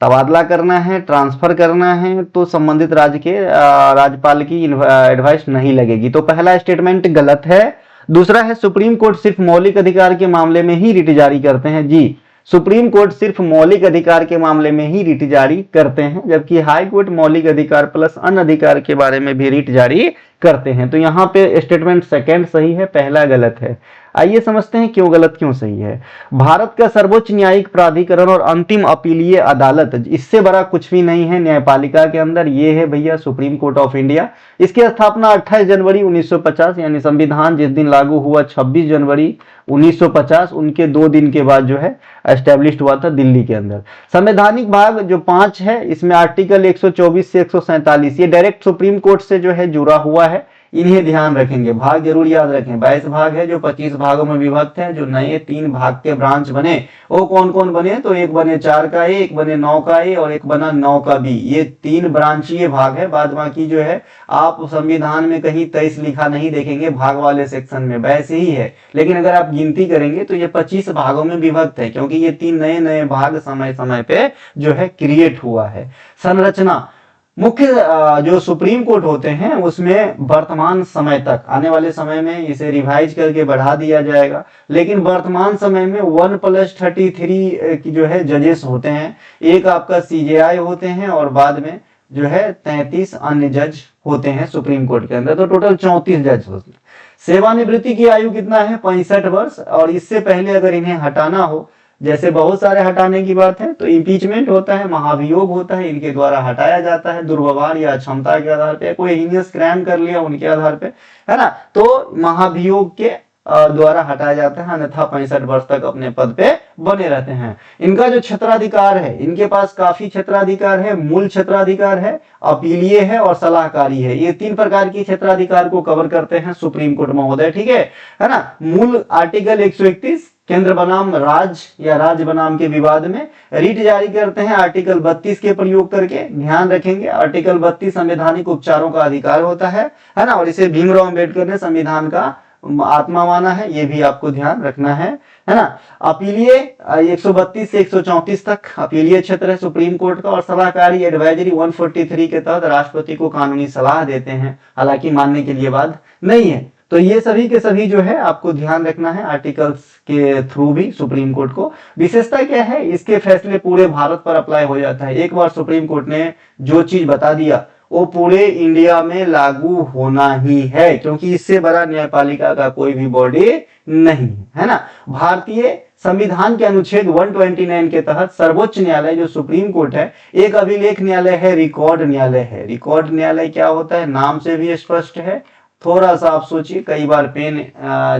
तबादला करना है, ट्रांसफर करना है तो संबंधित राज्य के राज्यपाल की एडवाइस नहीं लगेगी। तो पहला स्टेटमेंट गलत है। दूसरा है, सुप्रीम कोर्ट सिर्फ मौलिक अधिकार के मामले में ही रिट जारी करते हैं। जी, सुप्रीम कोर्ट सिर्फ मौलिक अधिकार के मामले में ही रिट जारी करते हैं, जबकि हाई कोर्ट मौलिक अधिकार प्लस अन्य अधिकार के बारे में भी रिट जारी करते हैं। तो यहाँ पे स्टेटमेंट सेकंड सही है, पहला गलत है। आइए समझते हैं क्यों गलत क्यों सही है। भारत का सर्वोच्च न्यायिक प्राधिकरण और अंतिम अपीलीय अदालत, इससे बड़ा कुछ भी नहीं है न्यायपालिका के अंदर, ये है भैया सुप्रीम कोर्ट ऑफ इंडिया। इसकी स्थापना 28 जनवरी 1950 यानी संविधान जिस दिन लागू हुआ 26 जनवरी 1950, उनके 2 दिन के बाद जो है एस्टेब्लिश हुआ था दिल्ली के अंदर। संवैधानिक भाग जो 5 है, इसमें आर्टिकल 124 से 147 ये डायरेक्ट सुप्रीम कोर्ट से जो है जुड़ा हुआ है, इन्हें ध्यान रखेंगे। भाग जरूर याद रखें, 22 भाग है जो 25 भागों में विभक्त है। जो नए 3 भाग के ब्रांच बने वो कौन कौन बने? तो एक बने 4 का ए, एक बने 9 का ए और एक बना 9 का बी। ये 3 ब्रांचीय भाग है। बाद बाकी जो है आप संविधान में कहीं 23 लिखा नहीं देखेंगे भाग वाले सेक्शन में, वैसे ही है। लेकिन अगर आप गिनती करेंगे तो ये 25 भागों में विभक्त है, क्योंकि ये 3 नए नए भाग समय समय पे जो है क्रिएट हुआ है। संरचना, मुख्य जो सुप्रीम कोर्ट होते हैं उसमें वर्तमान समय तक, आने वाले समय में इसे रिवाइज करके बढ़ा दिया जाएगा, लेकिन वर्तमान समय में 1+33 की जो है जजेस होते हैं। एक आपका CJI होते हैं और बाद में जो है 33 अन्य जज होते हैं सुप्रीम कोर्ट के अंदर, तो टोटल 34 जज होते हैं। सेवानिवृत्ति की आयु कितना है? 65 वर्ष। और इससे पहले अगर इन्हें हटाना हो, जैसे बहुत सारे हटाने की बात है, तो इम्पीचमेंट होता है, महाभियोग होता है, इनके द्वारा हटाया जाता है दुर्व्यवहार या अक्षमता के आधार पे, कोई हीनियस क्राइम कर लिया उनके आधार पे, है ना, तो महाभियोग के द्वारा हटाया जाता है, अन्यथा 65 वर्ष तक अपने पद पे बने रहते हैं। इनका जो क्षेत्राधिकार है, इनके पास काफी क्षेत्राधिकार है, मूल क्षेत्राधिकार है, अपीलीय है और सलाहकारी है। ये 3 प्रकार की क्षेत्राधिकार को कवर करते हैं सुप्रीम कोर्ट महोदय, ठीक है ना। मूल आर्टिकल 131 केंद्र बनाम राज्य या राज्य बनाम के विवाद में रीट जारी करते हैं आर्टिकल 32 के प्रयोग करके। ध्यान रखेंगे, आर्टिकल 32 संवैधानिक उपचारों का अधिकार होता है ना, और इसे भीमराव अंबेडकर ने संविधान का आत्मा माना है, ये भी आपको ध्यान रखना है ना। अपीलीय 132 से 134 तक अपीलीय क्षेत्र है सुप्रीम कोर्ट का, और सलाहकारी एडवाइजरी 143 के तहत राष्ट्रपति को कानूनी सलाह देते हैं, हालांकि मानने के लिए बात नहीं है। तो ये सभी के सभी जो है आपको ध्यान रखना है आर्टिकल्स के थ्रू भी सुप्रीम कोर्ट को। विशेषता क्या है, इसके फैसले पूरे भारत पर अप्लाई हो जाता है। एक बार सुप्रीम कोर्ट ने जो चीज बता दिया वो पूरे इंडिया में लागू होना ही है, क्योंकि इससे बड़ा न्यायपालिका का कोई भी बॉडी नहीं है ना। भारतीय संविधान के अनुच्छेद 129 के तहत सर्वोच्च न्यायालय जो सुप्रीम कोर्ट है एक अभिलेख न्यायालय है, रिकॉर्ड न्यायालय है। रिकॉर्ड न्यायालय क्या होता है, नाम से भी स्पष्ट है। थोड़ा सा आप सोचिए, कई बार पेन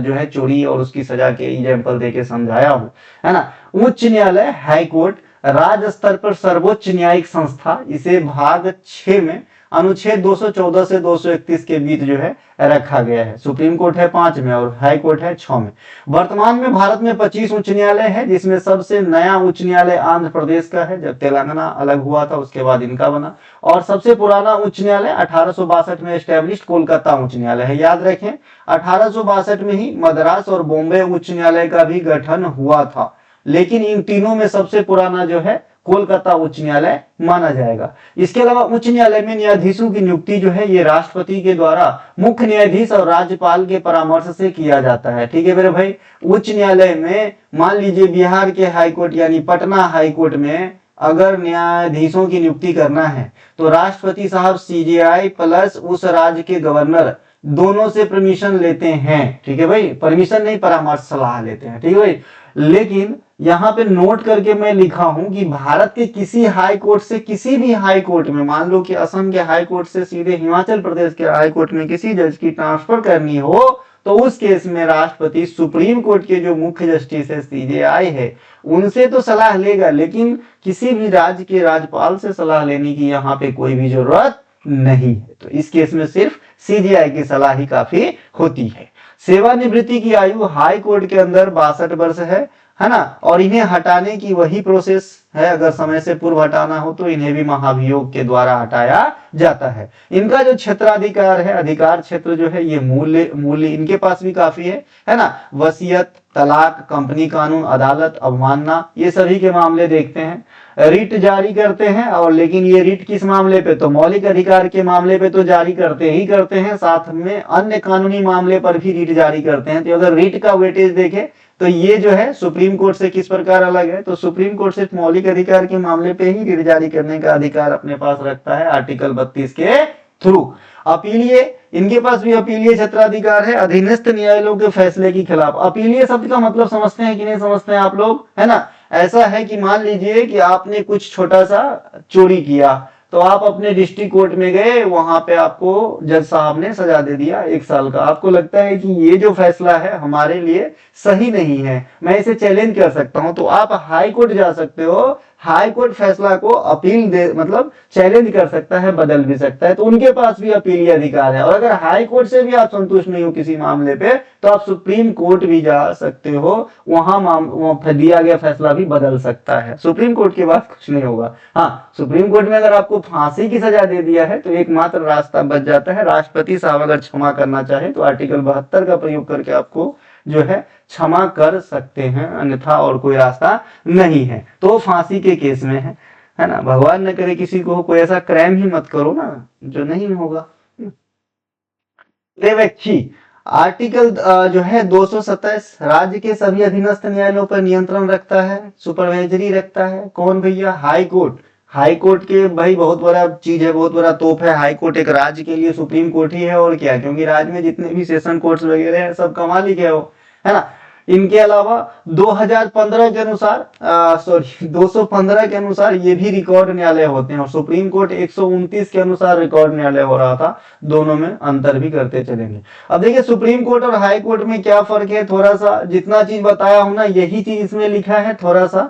जो है चोरी और उसकी सजा के एग्जाम्पल देके समझाया हूं, है ना। उच्च न्यायालय, हाई कोर्ट, राज्य स्तर पर सर्वोच्च न्यायिक संस्था, इसे भाग 6 में अनुच्छेद 214 से 231 के बीच जो है रखा गया है। सुप्रीम कोर्ट है 5 में और हाई कोर्ट है 6 में। वर्तमान में भारत में 25 उच्च न्यायालय है, जिसमें सबसे नया उच्च न्यायालय आंध्र प्रदेश का है, जब तेलंगाना अलग हुआ था उसके बाद इनका बना। और सबसे पुराना उच्च न्यायालय 1862 में एस्टेब्लिश कोलकाता उच्च न्यायालय है। याद रखें 1862 में ही मद्रास और बॉम्बे उच्च न्यायालय का भी गठन हुआ था, लेकिन इन तीनों में सबसे पुराना जो है कोलकाता उच्च न्यायालय माना जाएगा। इसके अलावा उच्च न्यायालय में न्यायाधीशों की नियुक्ति जो है ये राष्ट्रपति के द्वारा मुख्य न्यायाधीश और राज्यपाल के परामर्श से किया जाता है, ठीक है मेरे भाई। उच्च न्यायालय में मान लीजिए बिहार के हाईकोर्ट यानी पटना हाईकोर्ट में अगर न्यायाधीशों की नियुक्ति करना है तो राष्ट्रपति साहब CJI प्लस उस राज्य के गवर्नर दोनों से परमिशन लेते हैं, ठीक है भाई। परमिशन नहीं, परामर्श सलाह लेते हैं, ठीक है भाई। लेकिन यहाँ पे नोट करके मैं लिखा हूं कि भारत के किसी हाई कोर्ट से किसी भी हाई कोर्ट में, मान लो कि असम के हाई कोर्ट से सीधे हिमाचल प्रदेश के हाई कोर्ट में किसी जज की ट्रांसफर करनी हो तो उस केस में राष्ट्रपति सुप्रीम कोर्ट के जो मुख्य जस्टिस है CJI है उनसे तो सलाह लेगा, लेकिन किसी भी राज्य के राज्यपाल से सलाह लेने की यहाँ पे कोई भी जरूरत नहीं है। तो इस केस में सिर्फ CJI की सलाह ही काफी होती है। सेवानिवृत्ति की आयु हाई कोर्ट के अंदर 62 वर्ष है ना, और इन्हें हटाने की वही प्रोसेस है, अगर समय से पूर्व हटाना हो तो इन्हें भी महाभियोग के द्वारा हटाया जाता है। इनका जो क्षेत्राधिकार है, अधिकार क्षेत्र जो है ये मूल्य इनके पास भी काफी है ना। वसीयत, तलाक, कंपनी कानून, अदालत, अवमानना, ये सभी के मामले देखते हैं। रिट जारी करते हैं, और लेकिन ये रिट किस मामले पे, तो मौलिक अधिकार के मामले पे तो जारी करते ही करते हैं, साथ में अन्य कानूनी मामले पर भी रिट जारी करते हैं। तो अगर रिट का वेटेज देखें तो ये जो है सुप्रीम कोर्ट से किस प्रकार अलग है, तो सुप्रीम कोर्ट सिर्फ मौलिक अधिकार के मामले पे ही रिट जारी करने का अधिकार अपने पास रखता है आर्टिकल 32 के थ्रू। अपीलीय, इनके पास भी अपीलीय क्षेत्राधिकार है अधीनस्थ न्यायालयों के फैसले के खिलाफ। अपीलीय शब्द का मतलब समझते हैं कि नहीं समझते हैं आप लोग, है ना। ऐसा है कि मान लीजिए कि आपने कुछ छोटा सा चोरी किया, तो आप अपने डिस्ट्रिक्ट कोर्ट में गए, वहां पे आपको जज साहब ने सजा दे दिया 1 साल का। आपको लगता है कि ये जो फैसला है हमारे लिए सही नहीं है, मैं इसे चैलेंज कर सकता हूं, तो आप हाई कोर्ट जा सकते हो। हाई कोर्ट फैसला को अपील दे मतलब चैलेंज कर सकता है, बदल भी सकता है, तो उनके पास भी अपीलीय अधिकार है। और अगर हाई कोर्ट से भी आप संतुष्ट नहीं हो किसी मामले पे तो आप सुप्रीम कोर्ट भी जा सकते हो, वहां दिया गया फैसला भी बदल सकता है। सुप्रीम कोर्ट के बाद कुछ नहीं होगा। हाँ, सुप्रीम कोर्ट में अगर आपको फांसी की सजा दे दिया है तो एकमात्र रास्ता बच जाता है, राष्ट्रपति साहब अगर क्षमा करना चाहे तो आर्टिकल 72 का प्रयोग करके आपको जो है क्षमा कर सकते हैं, अन्यथा और कोई रास्ता नहीं है। तो फांसी के केस में है है ना, भगवान न करे किसी को कोई ऐसा क्राइम ही मत करो ना जो नहीं होगा। लेवेक्ची आर्टिकल जो है 227 राज्य के सभी अधीनस्थ न्यायालयों पर नियंत्रण रखता है, सुपरवाइजरी रखता है। कौन भैया? High court. हाई कोर्ट के भाई बहुत बड़ा चीज है, बहुत बड़ा तोप है। हाई कोर्ट एक राज्य के लिए सुप्रीम कोर्ट ही है और क्या, क्योंकि राज्य में जितने भी सेशन कोर्ट्स वगैरह है सब कमाल ही है वो, है ना। इनके अलावा 2015 के अनुसार 215 के अनुसार ये भी रिकॉर्ड न्यायालय होते हैं और सुप्रीम कोर्ट 129 के अनुसार रिकॉर्ड न्यायालय हो रहा था। दोनों में अंतर भी करते चलेंगे। अब देखिए सुप्रीम कोर्ट और हाई कोर्ट में क्या फर्क है, थोड़ा सा जितना चीज बताया हूं ना यही चीज इसमें लिखा है, थोड़ा सा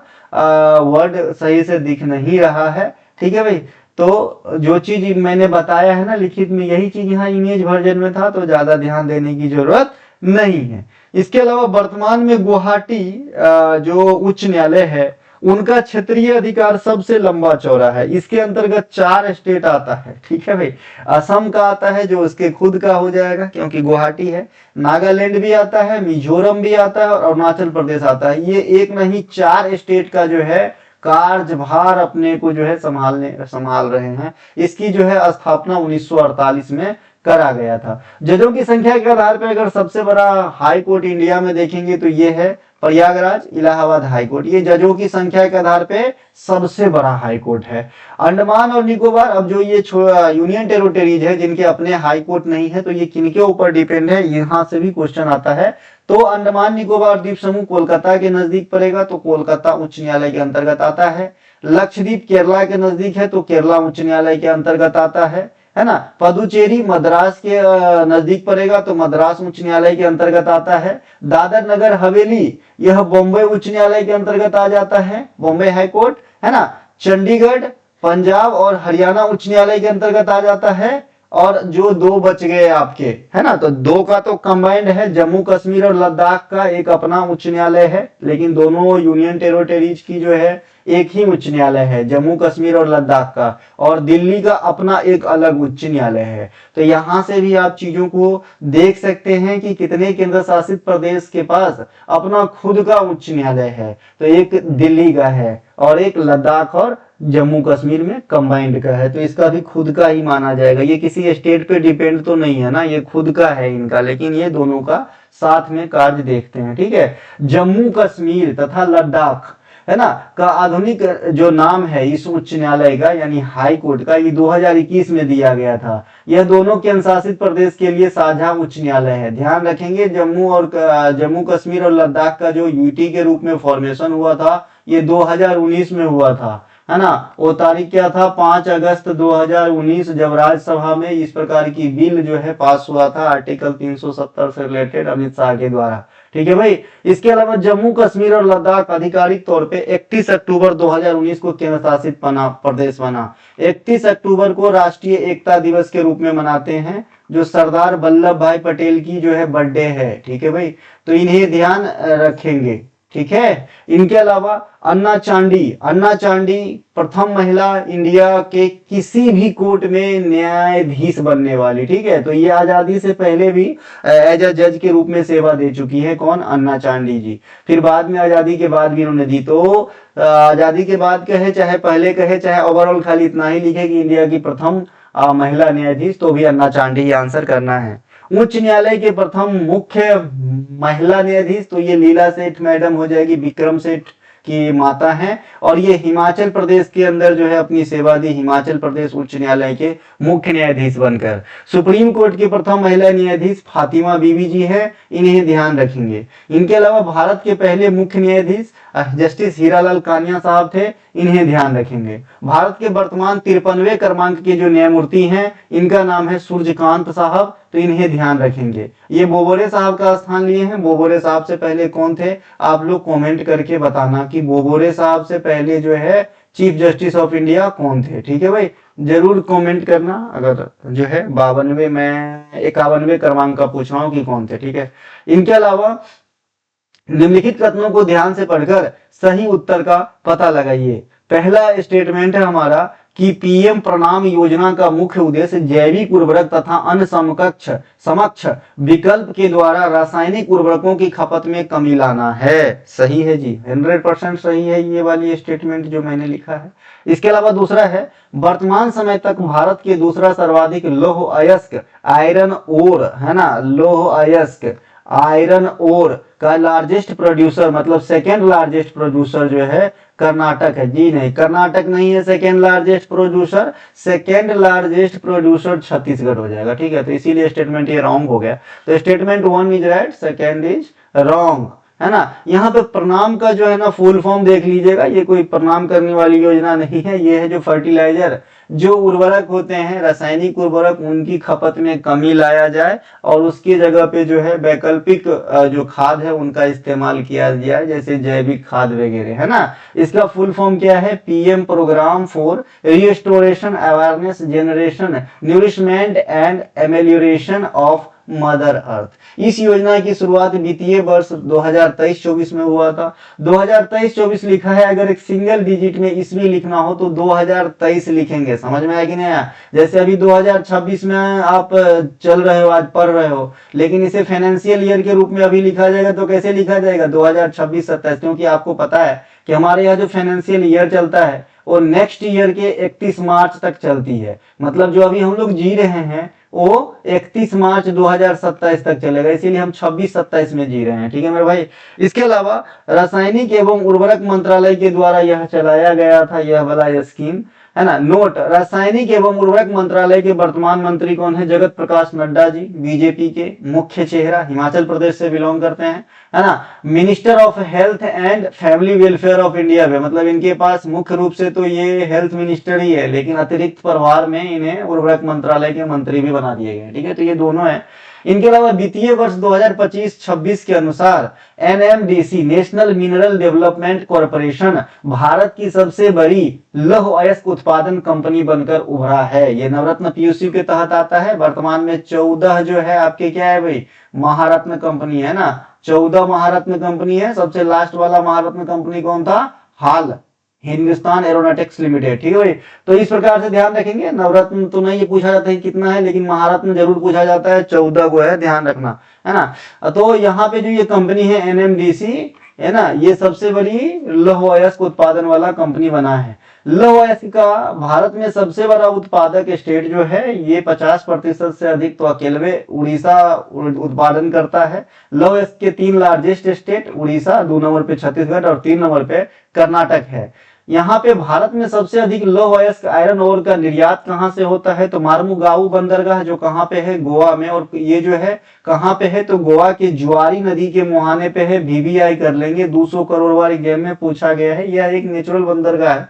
वर्ड सही से दिख नहीं रहा है, ठीक है भाई। तो जो चीज मैंने बताया है ना लिखित में, यही चीज यहाँ इमेज वर्जन में था, तो ज्यादा ध्यान देने की जरूरत नहीं है। इसके अलावा वर्तमान में गुवाहाटी जो उच्च न्यायालय है उनका क्षेत्रीय अधिकार सबसे लंबा चौड़ा है। इसके अंतर्गत 4 स्टेट आता है, ठीक है भाई। असम का आता है जो उसके खुद का हो जाएगा क्योंकि गुवाहाटी है, नागालैंड भी आता है, मिजोरम भी आता है और अरुणाचल प्रदेश आता है। ये एक नहीं 4 स्टेट का जो है कार्यभार अपने को जो है संभाल रहे हैं। इसकी जो है स्थापना 1948 में करा गया था। जजों की संख्या के आधार पर अगर सबसे बड़ा हाई कोर्ट इंडिया में देखेंगे तो ये है प्रयागराज इलाहाबाद हाई कोर्ट। ये जजों की संख्या के आधार पे सबसे बड़ा हाई कोर्ट है। अंडमान और निकोबार, अब जो ये यूनियन टेरिटरीज है जिनके अपने हाई कोर्ट नहीं है, तो ये किनके ऊपर डिपेंड है, यहां से भी क्वेश्चन आता है। तो अंडमान निकोबार द्वीप समूह कोलकाता के नजदीक पड़ेगा, तो कोलकाता उच्च न्यायालय के अंतर्गत आता है। लक्षद्वीप केरला के नजदीक है, तो केरला उच्च न्यायालय के अंतर्गत आता है ना। पदुचेरी मद्रास के नजदीक पड़ेगा, तो मद्रास उच्च न्यायालय के अंतर्गत आता है। दादर नगर हवेली यह बॉम्बे उच्च न्यायालय के अंतर्गत आ जाता है, बॉम्बे हाई कोर्ट, है ना। चंडीगढ़ पंजाब और हरियाणा उच्च न्यायालय के अंतर्गत आ जाता है। और जो 2 बच गए आपके, है ना, तो 2 का तो कंबाइंड है, जम्मू कश्मीर और लद्दाख का एक अपना उच्च न्यायालय है, लेकिन दोनों यूनियन टेरिटरीज की जो है एक ही उच्च न्यायालय है, जम्मू कश्मीर और लद्दाख का। और दिल्ली का अपना एक अलग उच्च न्यायालय है। तो यहां से भी आप चीजों को देख सकते हैं कि कितने केंद्र शासित प्रदेश के पास अपना खुद का उच्च न्यायालय है। तो एक दिल्ली का है और एक लद्दाख और जम्मू कश्मीर में कंबाइंड का है, तो इसका भी खुद का ही माना जाएगा। ये किसी स्टेट पे डिपेंड तो नहीं है ना, ये खुद का है इनका, लेकिन ये दोनों का साथ में कार्य देखते हैं, ठीक है। जम्मू कश्मीर तथा लद्दाख, है ना, का आधुनिक जो नाम है इस उच्च न्यायालय का यानी हाई कोर्ट का, ये 2021 में दिया गया था। यह दोनों केंद्र शासित प्रदेश के लिए साझा उच्च न्यायालय है। ध्यान रखेंगे जम्मू कश्मीर और लद्दाख का जो यूटी के रूप में फॉर्मेशन हुआ था ये 2019 में हुआ था, है ना। वो तारीख क्या था, 5 अगस्त 2019, जब राज्यसभा में इस प्रकार की बिल जो है पास हुआ था आर्टिकल 370 से रिलेटेड अमित शाह के द्वारा, ठीक है भाई। इसके अलावा जम्मू कश्मीर और लद्दाख आधिकारिक तौर पे 31 अक्टूबर 2019 को केंद्र शासित प्रदेश बना। 31 अक्टूबर को राष्ट्रीय एकता दिवस के रूप में मनाते हैं, जो सरदार वल्लभ भाई पटेल की जो है बर्थडे है, ठीक है भाई। तो इन्हें ध्यान रखेंगे, ठीक है। इनके अलावा अन्ना चांडी प्रथम महिला इंडिया के किसी भी कोर्ट में न्यायाधीश बनने वाली, ठीक है। तो ये आजादी से पहले भी एज अ जज के रूप में सेवा दे चुकी है, कौन, अन्ना चांडी जी। फिर बाद में आजादी के बाद भी उन्होंने दी। तो आजादी के बाद कहे चाहे पहले कहे, चाहे ओवरऑल खाली इतना ही लिखे कि इंडिया की प्रथम महिला न्यायाधीश, तो भी अन्ना चांडी ही आंसर करना है। उच्च न्यायालय के प्रथम मुख्य महिला न्यायाधीश, तो ये लीला सेठ मैडम हो जाएगी, विक्रम सेठ की माता हैं। और ये हिमाचल प्रदेश के अंदर जो है अपनी सेवा दी, हिमाचल प्रदेश उच्च न्यायालय के मुख्य न्यायाधीश बनकर। सुप्रीम कोर्ट की प्रथम महिला न्यायाधीश फातिमा बीबी जी है, इन्हें ध्यान रखेंगे। इनके अलावा भारत के पहले मुख्य न्यायाधीश जस्टिस हीरालाल कानिया साहब थे, इन्हें ध्यान रखेंगे। भारत के वर्तमान 53वें क्रमांक के जो न्यायमूर्ति हैं इनका नाम है सूर्यकांत साहब, तो इन्हें ध्यान रखेंगे। ये बोबोरे साहब का स्थान लिए हैं। बोबोरे साहब से पहले कौन थे, आप लोग कमेंट करके बताना कि बोबोरे साहब से पहले जो है चीफ जस्टिस ऑफ इंडिया कौन थे, ठीक है भाई, जरूर कमेंट करना। अगर जो है 52 मैं 51वें क्रमांक का पूछ रहा हूँ कि कौन थे, ठीक है। इनके अलावा निम्नलिखित कथनों को ध्यान से पढ़कर सही उत्तर का पता लगाइए। पहला स्टेटमेंट है हमारा कि पीएम प्रणाम योजना का मुख्य उद्देश्य जैविक उर्वरक तथा अन्य समक्ष विकल्प के द्वारा रासायनिक उर्वरकों की खपत में कमी लाना है। सही है जी, 100% सही है ये वाली स्टेटमेंट जो मैंने लिखा है। इसके अलावा दूसरा है, वर्तमान समय तक भारत के दूसरा सर्वाधिक लौह अयस्क आयरन ओर, है ना, लौह अयस्क आयरन ओर का लार्जेस्ट प्रोड्यूसर, मतलब सेकेंड लार्जेस्ट प्रोड्यूसर जो है कर्नाटक है। जी नहीं, कर्नाटक नहीं है second largest producer, second largest producer Chhattisgarh हो जाएगा। ठीक है, तो इसीलिए स्टेटमेंट ये रॉन्ग हो गया। तो statement 1 is right, second is wrong, है ना। यहाँ पे प्रणाम का जो है ना फुल फॉर्म देख लीजिएगा, ये कोई प्रणाम करने वाली योजना नहीं है। ये है जो फर्टिलाइजर, जो उर्वरक होते हैं रासायनिक उर्वरक, उनकी खपत में कमी लाया जाए और उसकी जगह पे जो है वैकल्पिक जो खाद है उनका इस्तेमाल किया जाए, जैसे जैविक खाद वगैरह, है ना। इसका फुल फॉर्म क्या है, PM programme for restoration awareness generation nourishment and amelioration of mother earth. इस योजना की शुरुआत वित्तीय वर्ष 2023-24 में हुआ था। 2023-24 लिखा है, अगर एक सिंगल डिजिट में ईस्वी लिखना हो तो 2023 लिखेंगे। समझ में आया कि नहीं? जैसे अभी 2026 में आप चल रहे हो, आज पढ़ रहे हो, लेकिन इसे फाइनेंशियल ईयर के रूप में अभी लिखा जाएगा तो कैसे लिखा जाएगा, 2026-27, क्योंकि आपको पता है कि हमारे यहाँ जो फाइनेंशियल ईयर चलता है वो नेक्स्ट ईयर के 31 मार्च तक चलती है। मतलब जो अभी हम लोग जी रहे हैं वो 31 मार्च 2027 तक चलेगा, इसीलिए हम 26-27 में जी रहे हैं। ठीक है मेरे भाई। इसके अलावा रासायनिक एवं उर्वरक मंत्रालय के द्वारा यह चलाया गया था, यह वाला स्कीम, है ना। नोट, रासायनिक एवं उर्वरक मंत्रालय के वर्तमान मंत्री कौन है, जगत प्रकाश नड्डा जी, बीजेपी के मुख्य चेहरा, हिमाचल प्रदेश से बिलोंग करते हैं, है ना। Minister of health and family welfare of India में, मतलब इनके पास मुख्य रूप से तो ये हेल्थ मिनिस्टर ही है, लेकिन अतिरिक्त प्रभार में इन्हें उर्वरक मंत्रालय के मंत्री भी बना दिए गए। ठीक है, तो ये दोनों है। इनके अलावा वित्तीय वर्ष 2025-26 के अनुसार NMDC national mineral development corporation Bharat की सबसे बड़ी लौह अयस्क उत्पादन कंपनी बनकर उभरा है। ये नवरत्न पीयूसी के तहत आता है। वर्तमान में 14 जो है आपके क्या है भाई, महारत्न कंपनी है ना, 14 महारत्न कंपनी है। सबसे लास्ट वाला महारत्न कंपनी कौन था, हाल हिंदुस्तान एरोनॉटिक्स लिमिटेड। ठीक है भाई, तो इस प्रकार से ध्यान रखेंगे। नवरत्न तो नहीं ये पूछा जाता है कितना है, लेकिन महारत्न जरूर पूछा जाता है, 14 को है, ध्यान रखना, है ना। तो यहाँ पे जो ये कंपनी है एनएमडीसी, है ना, ये सबसे बड़ी लौह अयस्क उत्पादन वाला कंपनी बना है। लौह अयस्क का भारत में सबसे बड़ा उत्पादक स्टेट जो है, ये 50% से अधिक तो अकेले उड़ीसा उत्पादन करता है। लौह अयस्क के 3 लार्जेस्ट स्टेट, उड़ीसा, 2 नंबर पे छत्तीसगढ़ और 3 नंबर पे कर्नाटक है। यहाँ पे भारत में सबसे अधिक लौह अयस्क आयरन ओर का निर्यात कहाँ से होता है, तो मार्मुगाऊ बंदरगाह जो कहाँ पे है, गोवा में, और ये जो है कहाँ पे है, तो गोवा के जुआरी नदी के मुहाने पे है। VVI कर लेंगे, 200 करोड़ वाली गेम में पूछा गया है। यह एक नेचुरल बंदरगाह है।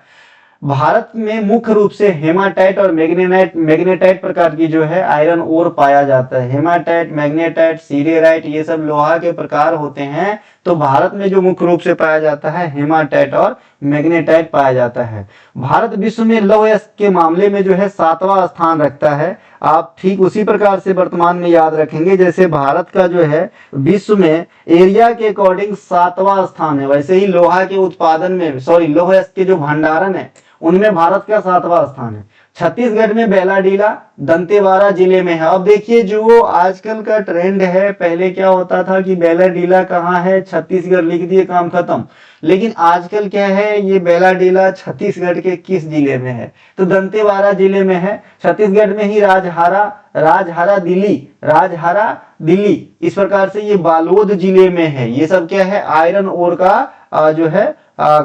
भारत में मुख्य रूप से हेमाटाइट और मैग्नेटाइट प्रकार की जो है आयरन ओर पाया जाता है। हेमाटाइट, मैग्नेटाइट, सीरियराइट, ये सब लोहा के प्रकार होते हैं। तो भारत में जो मुख्य रूप से पाया जाता है हेमाटाइट और मैग्नेटाइट पाया जाता है। भारत विश्व में लौह अयस्क के मामले में जो है 7वां स्थान रखता है। आप ठीक उसी प्रकार से वर्तमान में याद रखेंगे, जैसे भारत का जो है विश्व में एरिया के अकॉर्डिंग 7वां स्थान है, वैसे ही लोहा के उत्पादन में, लौह अयस्क के जो भंडारण है उनमें भारत का 7वां स्थान है। छत्तीसगढ़ में बेलाडीला दंतेवाड़ा जिले में है। अब देखिए जो आजकल का ट्रेंड है, पहले क्या होता था कि बेलाडीला कहाँ है, छत्तीसगढ़ लिख दिए, काम खत्म। लेकिन आजकल क्या है, ये बेलाडीला छत्तीसगढ़ के किस जिले में है, तो दंतेवाड़ा जिले में है। छत्तीसगढ़ में ही राजहारा दिल्ली, इस प्रकार से ये बालोद जिले में है। ये सब क्या है, आयरन ओर का जो है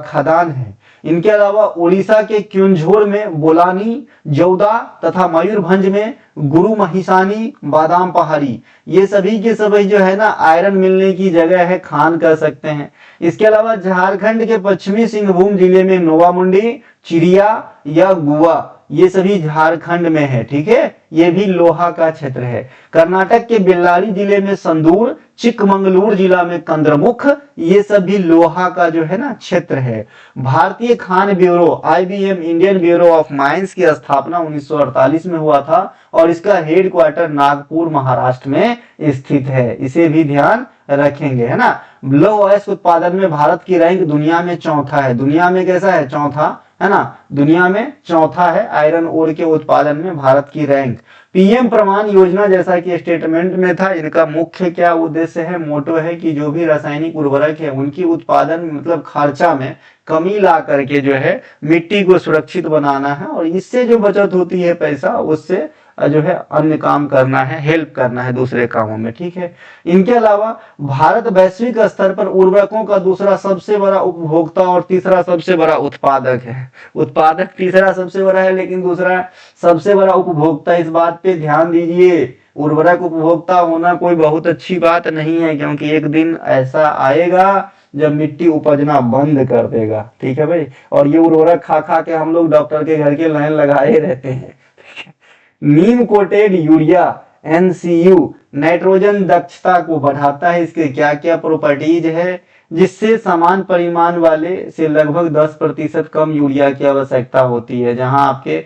खदान है। इनके अलावा उड़ीसा के क्युंझोर में बोलानी, जौदा तथा मयूरभंज में गुरु महिसानी, बादाम पहाड़ी, ये सभी के सभी जो है ना आयरन मिलने की जगह है, खान कह सकते हैं। इसके अलावा झारखंड के पश्चिमी सिंहभूम जिले में नोवामुंडी, चिड़िया या गुआ, ये सभी झारखंड में है। ठीक है, ये भी लोहा का क्षेत्र है। कर्नाटक के बेल्लारी जिले में संदूर, चिकमंगलूर जिला में कंद्रमुख, ये सब भी लोहा का जो है ना क्षेत्र है। भारतीय Khan bureau IBM Indian bureau of mines की स्थापना 1948 में हुआ था और इसका हेडक्वार्टर नागपुर महाराष्ट्र में स्थित है। इसे भी ध्यान रखेंगे, है ना। लौह अयस्क उत्पादन में भारत की रैंक दुनिया में चौथा है। दुनिया में कैसा है, चौथा है ना, दुनिया में चौथा है आयरन ओर के उत्पादन में भारत की रैंक। पीएम प्रमाण योजना जैसा कि स्टेटमेंट में था, इनका मुख्य क्या उद्देश्य है, मोटो है कि जो भी रासायनिक उर्वरक है उनकी उत्पादन मतलब खर्चा में कमी ला करके जो है मिट्टी को सुरक्षित बनाना है, और इससे जो बचत होती है पैसा, उससे जो है अन्य काम करना है, हेल्प करना है दूसरे कामों में, ठीक है। इनके अलावा भारत वैश्विक स्तर पर उर्वरकों का दूसरा सबसे बड़ा उपभोक्ता और तीसरा सबसे बड़ा उत्पादक है। उत्पादक तीसरा सबसे बड़ा है, लेकिन दूसरा सबसे बड़ा उपभोक्ता। इस बात पे ध्यान दीजिए, उर्वरक उपभोक्ता होना कोई बहुत अच्छी बात नहीं है, क्योंकि एक दिन ऐसा आएगा जब मिट्टी उपजना बंद कर देगा, ठीक है भाई। और ये उर्वरक खा खा के हम लोग डॉक्टर के घर के लाइन लगाए रहते हैं। नीम कोटेड यूरिया NCU नाइट्रोजन दक्षता को बढ़ाता है। इसके क्या क्या प्रॉपर्टीज है, जिससे समान परिमाण वाले से लगभग 10% कम यूरिया की आवश्यकता होती है। जहां आपके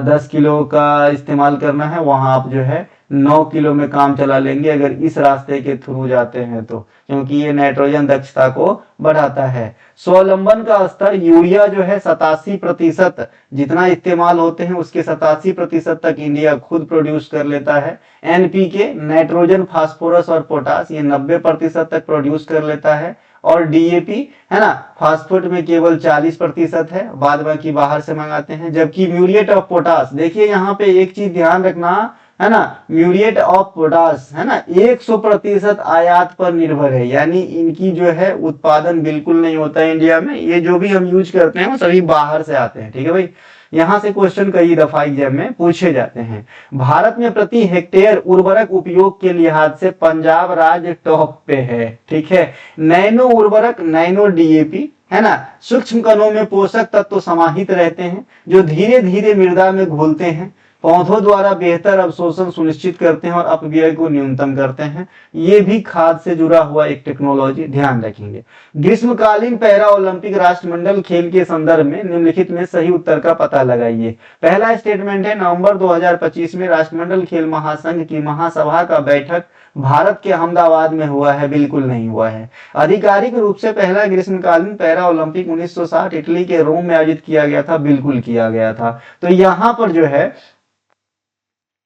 10 किलो का इस्तेमाल करना है, वहां आप जो है 9 किलो में काम चला लेंगे अगर इस रास्ते के थ्रू जाते हैं तो, क्योंकि ये नाइट्रोजन दक्षता को बढ़ाता है। स्वावलंबन का स्तर, यूरिया जो है 87% जितना इस्तेमाल होते हैं उसके 87% तक इंडिया खुद प्रोड्यूस कर लेता है। NPK नाइट्रोजन फास्फोरस और पोटास ये 90% तक प्रोड्यूस कर लेता है। और DAP है ना, फास्फेट में केवल 40% है, बाद बाकी बाहर से मंगाते हैं। जबकि म्यूरिएट ऑफ पोटास, देखिए यहाँ पे एक चीज ध्यान रखना है ना, म्यूरिएट ऑफ पोटास है ना 100% आयात पर निर्भर है, यानी इनकी जो है उत्पादन बिल्कुल नहीं होता है इंडिया में। ये जो भी हम यूज करते हैं वो सभी बाहर से आते हैं, ठीक है भाई। यहां से क्वेश्चन कई दफा एग्जाम में पूछे जाते हैं। भारत में प्रति हेक्टेयर उर्वरक उपयोग के लिहाज से पंजाब राज्य टॉप पे है, ठीक है। नैनो उर्वरक, नैनो DAP है ना, सूक्ष्म कणों में पोषक तत्व समाहित रहते हैं जो धीरे धीरे मृदा में घुलते हैं, पौधों द्वारा बेहतर अवशोषण सुनिश्चित करते हैं और अपव्यय को न्यूनतम करते हैं। ये भी खाद से जुड़ा हुआ एक टेक्नोलॉजी, ध्यान रखेंगे। ग्रीष्मकालीन पैरा ओलंपिक राष्ट्रमंडल खेल के संदर्भ में निम्नलिखित में सही उत्तर का पता लगाइए। पहला स्टेटमेंट है, नवंबर 2025 में राष्ट्रमंडल खेल महासंघ की महासभा का बैठक भारत के अहमदाबाद में हुआ है, बिल्कुल नहीं हुआ है। आधिकारिक रूप से पहला ग्रीष्मकालीन पैरा ओलंपिक 1960 इटली के रोम में आयोजित किया गया था, बिल्कुल किया गया था। तो यहाँ पर जो है,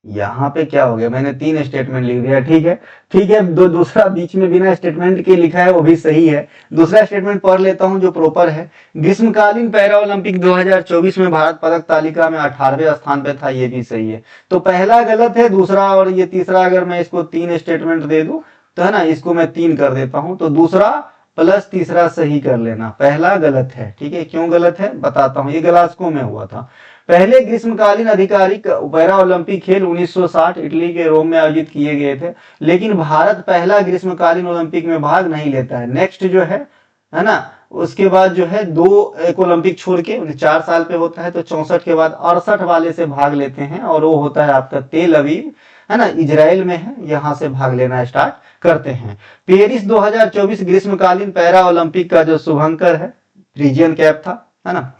यहाँ पे क्या हो गया, मैंने 3 स्टेटमेंट लिख दिया, ठीक है ठीक है। दूसरा बीच में बिना स्टेटमेंट के लिखा है वो भी सही है। दूसरा स्टेटमेंट पढ़ लेता हूं जो प्रॉपर है। ग्रीष्मकालीन पैरा ओलंपिक 2024 में भारत पदक तालिका में 18वें स्थान पे था, ये भी सही है। तो पहला गलत है, दूसरा और ये तीसरा अगर मैं इसको 3 स्टेटमेंट दे दूं तो है ना, इसको मैं 3 कर देता हूं, तो दूसरा प्लस तीसरा सही कर लेना। पहला गलत है, ठीक है। क्यों गलत है बताता हूं, ये ग्लास्गो में हुआ था। पहले ग्रीष्मकालीन आधिकारिक पैरा ओलंपिक खेल 1960 इटली के रोम में आयोजित किए गए थे, लेकिन भारत पहला ग्रीष्मकालीन ओलंपिक में भाग नहीं लेता है। नेक्स्ट जो है ना, उसके बाद जो है 1 ओलंपिक छोड़ के 4 साल पे होता है, तो 64 के बाद 68 वाले से भाग लेते हैं, और वो होता है आपका तेल अवीव है ना, इजराइल में है, यहां से भाग लेना स्टार्ट करते हैं। पेरिस 2024 ग्रीष्मकालीन पैरा ओलंपिक का जो शुभंकर है, रीजियन कैप था, है ना।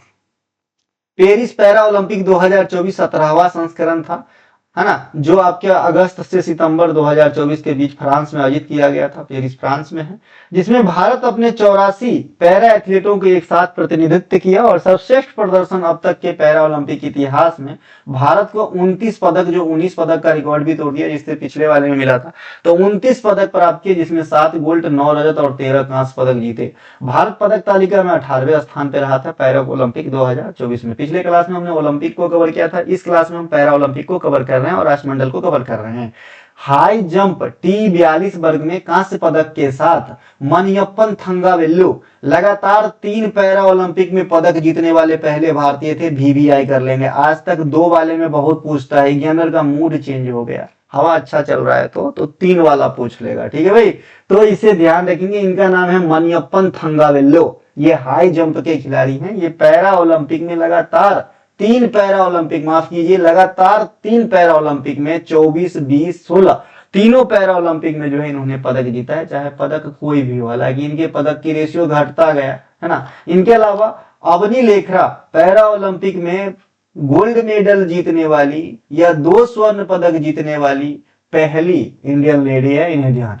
पेरिस पैरा ओलंपिक 2024 17वां संस्करण था, है ना, जो आपके अगस्त से सितंबर 2024 के बीच फ्रांस में आयोजित किया गया था। पेरिस फ्रांस में है, जिसमें भारत अपने 84 पैरा एथलीटों के एक साथ प्रतिनिधित्व किया, और सर्वश्रेष्ठ प्रदर्शन अब तक के पैरा ओलंपिक इतिहास में भारत को 29 पदक, जो 19 पदक का रिकॉर्ड भी तोड़ दिया जिससे पिछले वाले में मिला था, तो 29 पदक प्राप्त किए, जिसमें 7 गोल्ड, 9 रजत और 13 कांस्य पदक जीते। भारत पदक तालिका में 18वें स्थान पर रहा था पैरा ओलंपिक 2024 में। पिछले क्लास में हमने ओलंपिक को कवर किया था, इस क्लास में हम पैरा ओलंपिक को कवर कर रहे हैं और राष्ट्रमंडल को कवर कर रहे हैं। हाई जंप T42 वर्ग में कांस्य पदक के साथ मनियप्पन थंगावेलु लगातार 3 पैरा ओलंपिक में पदक जीतने वाले पहले भारतीय थे। VVI कर लेंगे, आज तक 2 वाले में बहुत पूछता है, एग्जामिनर का मूड चेंज हो गया, हवा अच्छा चल रहा है तो 3 वाला पूछ लेगा, ठीक है भाई। तो इसे ध्यान रखेंगे, इनका नाम है मनियप्पन थंगावेलु, ये हाई जंप के खिलाड़ी हैं। ये पैरा ओलंपिक में लगातार 3 पैरा ओलंपिक, माफ कीजिए, लगातार 3 पैरा ओलंपिक में 24, 20, 16 तीनों पैरा ओलंपिक में जो है इन्होंने पदक जीता है, चाहे पदक कोई भी हो। हालांकि इनके पदक की रेशियो घटता गया है ना। इनके अलावा अवनी लेखरा पैरा ओलंपिक में गोल्ड मेडल जीतने वाली या 2 स्वर्ण पदक जीतने वाली पहली इंडियन लेडी है, इन्हें ध्यान।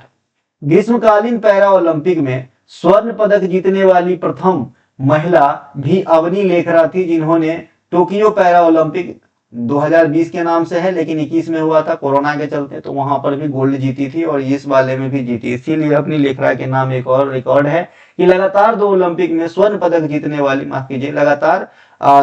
ग्रीष्मकालीन पैरा ओलंपिक में स्वर्ण पदक जीतने वाली प्रथम महिला भी अवनी लेखरा थी, जिन्होंने टोक्यो पैरा ओलंपिक 2020 के नाम से है लेकिन 21 में हुआ था कोरोना के चलते, तो वहां पर भी गोल्ड जीती थी और इस वाले में भी जीती। इसीलिए अपनी लेखरा के नाम एक और रिकॉर्ड है कि लगातार 2 ओलंपिक में स्वर्ण पदक जीतने वाली, माफ कीजिए, लगातार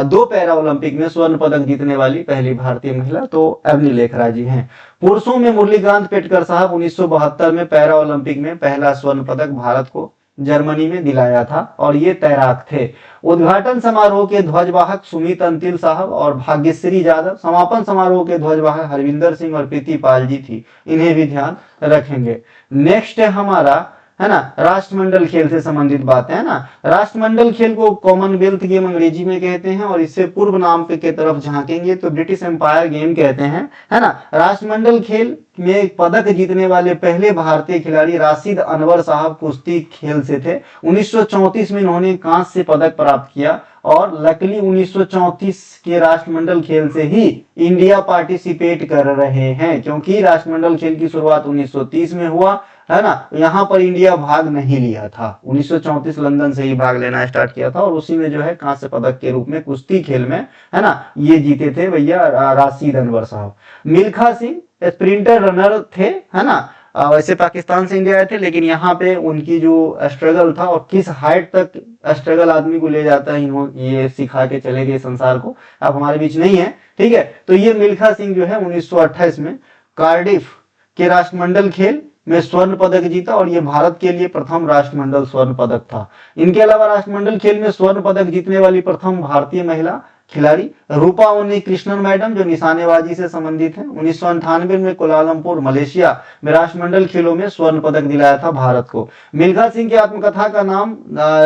2 पैरा ओलंपिक में स्वर्ण पदक जीतने वाली पहली भारतीय महिला तो अवनी लेखरा जी हैं। पुरुषों में मुरलीकांत पेटकर साहब 1972 में पैरा ओलंपिक में पहला स्वर्ण पदक भारत को जर्मनी में दिलाया था और ये तैराक थे। उद्घाटन समारोह के ध्वजवाहक सुमित अंतिल साहब और भाग्यश्री यादव, समापन समारोह के ध्वजवाहक हरविंदर सिंह और प्रीति पाल जी थी, इन्हें भी ध्यान रखेंगे। नेक्स्ट है हमारा, है ना, राष्ट्रमंडल खेल से संबंधित बात है ना। राष्ट्रमंडल खेल को कॉमनवेल्थ गेम अंग्रेजी में कहते हैं और इससे पूर्व नाम के तरफ झांकेंगे तो ब्रिटिश एम्पायर गेम कहते हैं, है ना। राष्ट्रमंडल खेल में पदक जीतने वाले पहले भारतीय खिलाड़ी राशिद अनवर साहब कुश्ती खेल से थे। 1934 में इन्होंने कांस्य पदक प्राप्त किया और लकली 1934 के राष्ट्रमंडल खेल से ही इंडिया पार्टिसिपेट कर रहे हैं, क्योंकि राष्ट्रमंडल खेल की शुरुआत 1930 में हुआ, है ना। यहाँ पर इंडिया भाग नहीं लिया था, 1934 लंदन से ही भाग लेना स्टार्ट किया था और उसी में जो है कांस्य पदक के रूप में कुश्ती खेल में, है ना, ये जीते थे भैया राशिद अनवर साहब। मिल्खा सिंह स्प्रिंटर रनर थे, है ना। वैसे पाकिस्तान से इंडिया आए थे लेकिन यहाँ पे उनकी जो स्ट्रगल था और किस हाइट तक स्ट्रगल आदमी को ले जाता है, ये सिखा के चले गए संसार को, अब हमारे बीच नहीं है, ठीक है। तो ये मिल्खा सिंह जो है 1928 में कार्डिफ के राष्ट्रमंडल खेल में स्वर्ण पदक जीता और ये भारत के लिए प्रथम राष्ट्रमंडल स्वर्ण पदक था। इनके अलावा राष्ट्रमंडल खेल में स्वर्ण पदक जीतने वाली प्रथम भारतीय महिला खिलाड़ी रूपा उन्नी कृष्णन मैडम, जो निशानेबाजी से संबंधित है। 1998 में कुलालमपुर मलेशिया में राष्ट्रमंडल खेलों में स्वर्ण पदक दिलाया था भारत को। मिल्खा सिंह की आत्मकथा का नाम,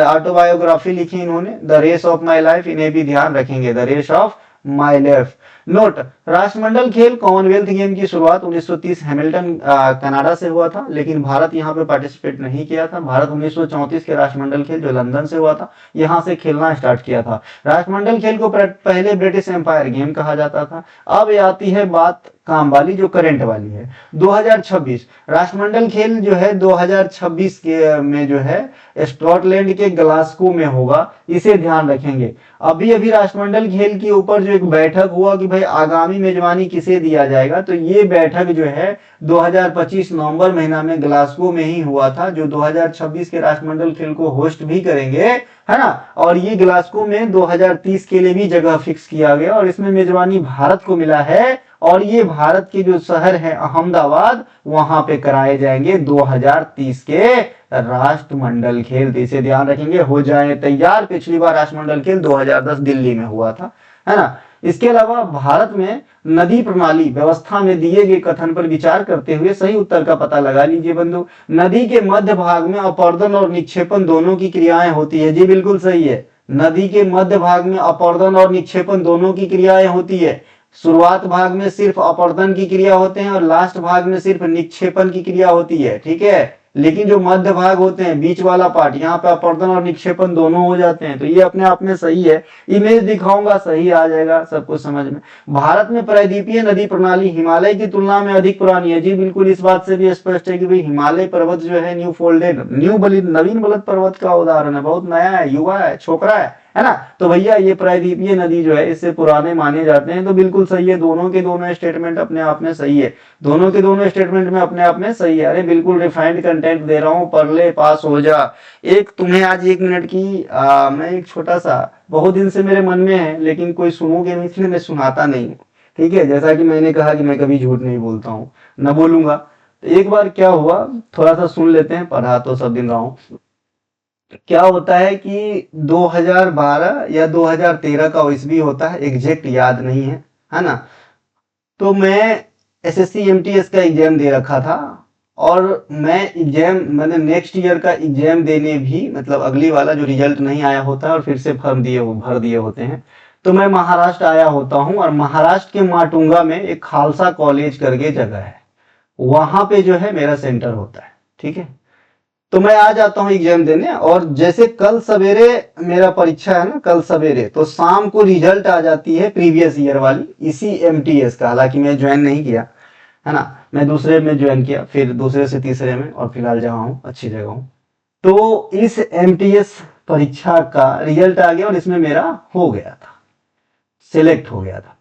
ऑटोबायोग्राफी लिखी इन्होंने, the race of my life, इन्हें भी ध्यान रखेंगे, the race of my life. Note, राष्ट्रमंडल खेल कॉमनवेल्थ गेम की शुरुआत 1930 हैमिल्टन कनाडा से हुआ था लेकिन भारत यहां पे पार्टिसिपेट नहीं किया था। भारत 1934 के राष्ट्रमंडल खेल जो लंदन से हुआ था यहां से खेलना स्टार्ट किया था। राष्ट्रमंडल खेल को पहले ब्रिटिश एम्पायर गेम कहा जाता था। अब आती है बात काम वाली, जो करंट वाली है। 2026 राष्ट्रमंडल खेल जो है 2026 के में जो है स्कॉटलैंड के ग्लासगो में होगा, इसे ध्यान रखेंगे। अभी अभी राष्ट्रमंडल खेल के ऊपर जो एक बैठक हुआ कि भाई आगामी मेजबानी किसे दिया जाएगा, तो ये बैठक जो है 2025 नवंबर महीना में ग्लासगो में ही हुआ था, जो 2026 के राष्ट्रमंडल खेल को होस्ट भी करेंगे, है ना। और ये ग्लासगो में 2030 के लिए भी जगह फिक्स किया गया और इसमें मेजबानी भारत को मिला है और ये भारत के जो शहर है अहमदाबाद, वहां पे कराए जाएंगे 2030 के राष्ट्रमंडल खेल। तो इसे ध्यान रखेंगे, हो जाए तैयार। पिछली बार राष्ट्रमंडल खेल 2010 दिल्ली में हुआ था, है ना। इसके अलावा भारत में नदी प्रणाली व्यवस्था में दिए गए कथन पर विचार करते हुए सही उत्तर का पता लगा लीजिए बंधु। नदी के मध्य भाग में अपर्दन और निक्षेपण दोनों की क्रियाएं होती है। जी बिल्कुल सही है, नदी के मध्य भाग में अपर्दन और निक्षेपण दोनों की क्रियाएं होती है। शुरुआत भाग में सिर्फ अपर्दन की क्रिया होते हैं और लास्ट भाग में सिर्फ निक्षेपण की क्रिया होती है, ठीक है। लेकिन जो मध्य भाग होते हैं, बीच वाला पार्ट, यहाँ पे अपर्दन और निक्षेपण दोनों हो जाते हैं। तो ये अपने आप में सही है, इमेज दिखाऊंगा, सही आ जाएगा सब कुछ समझ में। भारत में प्रायद्वीपीय नदी प्रणाली हिमालय की तुलना में अधिक पुरानी है। जी बिल्कुल, इस बात से भी स्पष्ट है कि भाई हिमालय पर्वत जो है नवीन बलद पर्वत का उदाहरण है, बहुत नया है, युवा है, छोकरा है ना। तो भैया ये प्रायद्वीपीय नदी जो है इससे पुराने माने जाते हैं। तो बिल्कुल सही है, दोनों के दोनों स्टेटमेंट अपने आप में सही है, दोनों के दोनों स्टेटमेंट में अपने आप में सही है। अरे बिल्कुल रिफाइंड कंटेंट दे रहा हूँ, पढ़ ले, पास हो जा। एक तुम्हें आज 1 मिनट की मैं एक छोटा सा, बहुत दिन से मेरे मन में है लेकिन कोई सुनोगे नहीं इसलिए मैं सुनाता नहीं हूँ, ठीक है। जैसा कि मैंने कहा कि मैं कभी झूठ नहीं बोलता हूँ, न बोलूंगा। तो एक बार क्या हुआ, थोड़ा सा सुन लेते हैं, पढ़ा तो सब दिन रहा हूँ। क्या होता है कि 2012 या 2013 का ईस्वी होता है, एग्जैक्ट याद नहीं है ना। तो मैं एसएससी एमटीएस का एग्जाम दे रखा था और मैंने नेक्स्ट ईयर का एग्जाम देने भी, मतलब अगली वाला जो रिजल्ट नहीं आया होता है और फिर से भर दिए होते हैं, तो मैं महाराष्ट्र आया होता हूं और महाराष्ट्र के माटुंगा में एक खालसा कॉलेज करके जगह है, वहां पे जो है मेरा सेंटर होता है, ठीक है। तो मैं आ जाता हूँ एग्जाम देने और जैसे कल सवेरे मेरा परीक्षा है ना, कल सवेरे, तो शाम को रिजल्ट आ जाती है प्रीवियस ईयर वाली, इसी एमटीएस का। हालांकि मैं ज्वाइन नहीं किया, है ना, मैं दूसरे में ज्वाइन किया, फिर दूसरे से तीसरे में, और फिलहाल जहाँ हूँ अच्छी जगह हूँ। तो इस एमटीएस परीक्षा का रिजल्ट आ गया और इसमें मेरा हो गया था, सिलेक्ट हो गया था।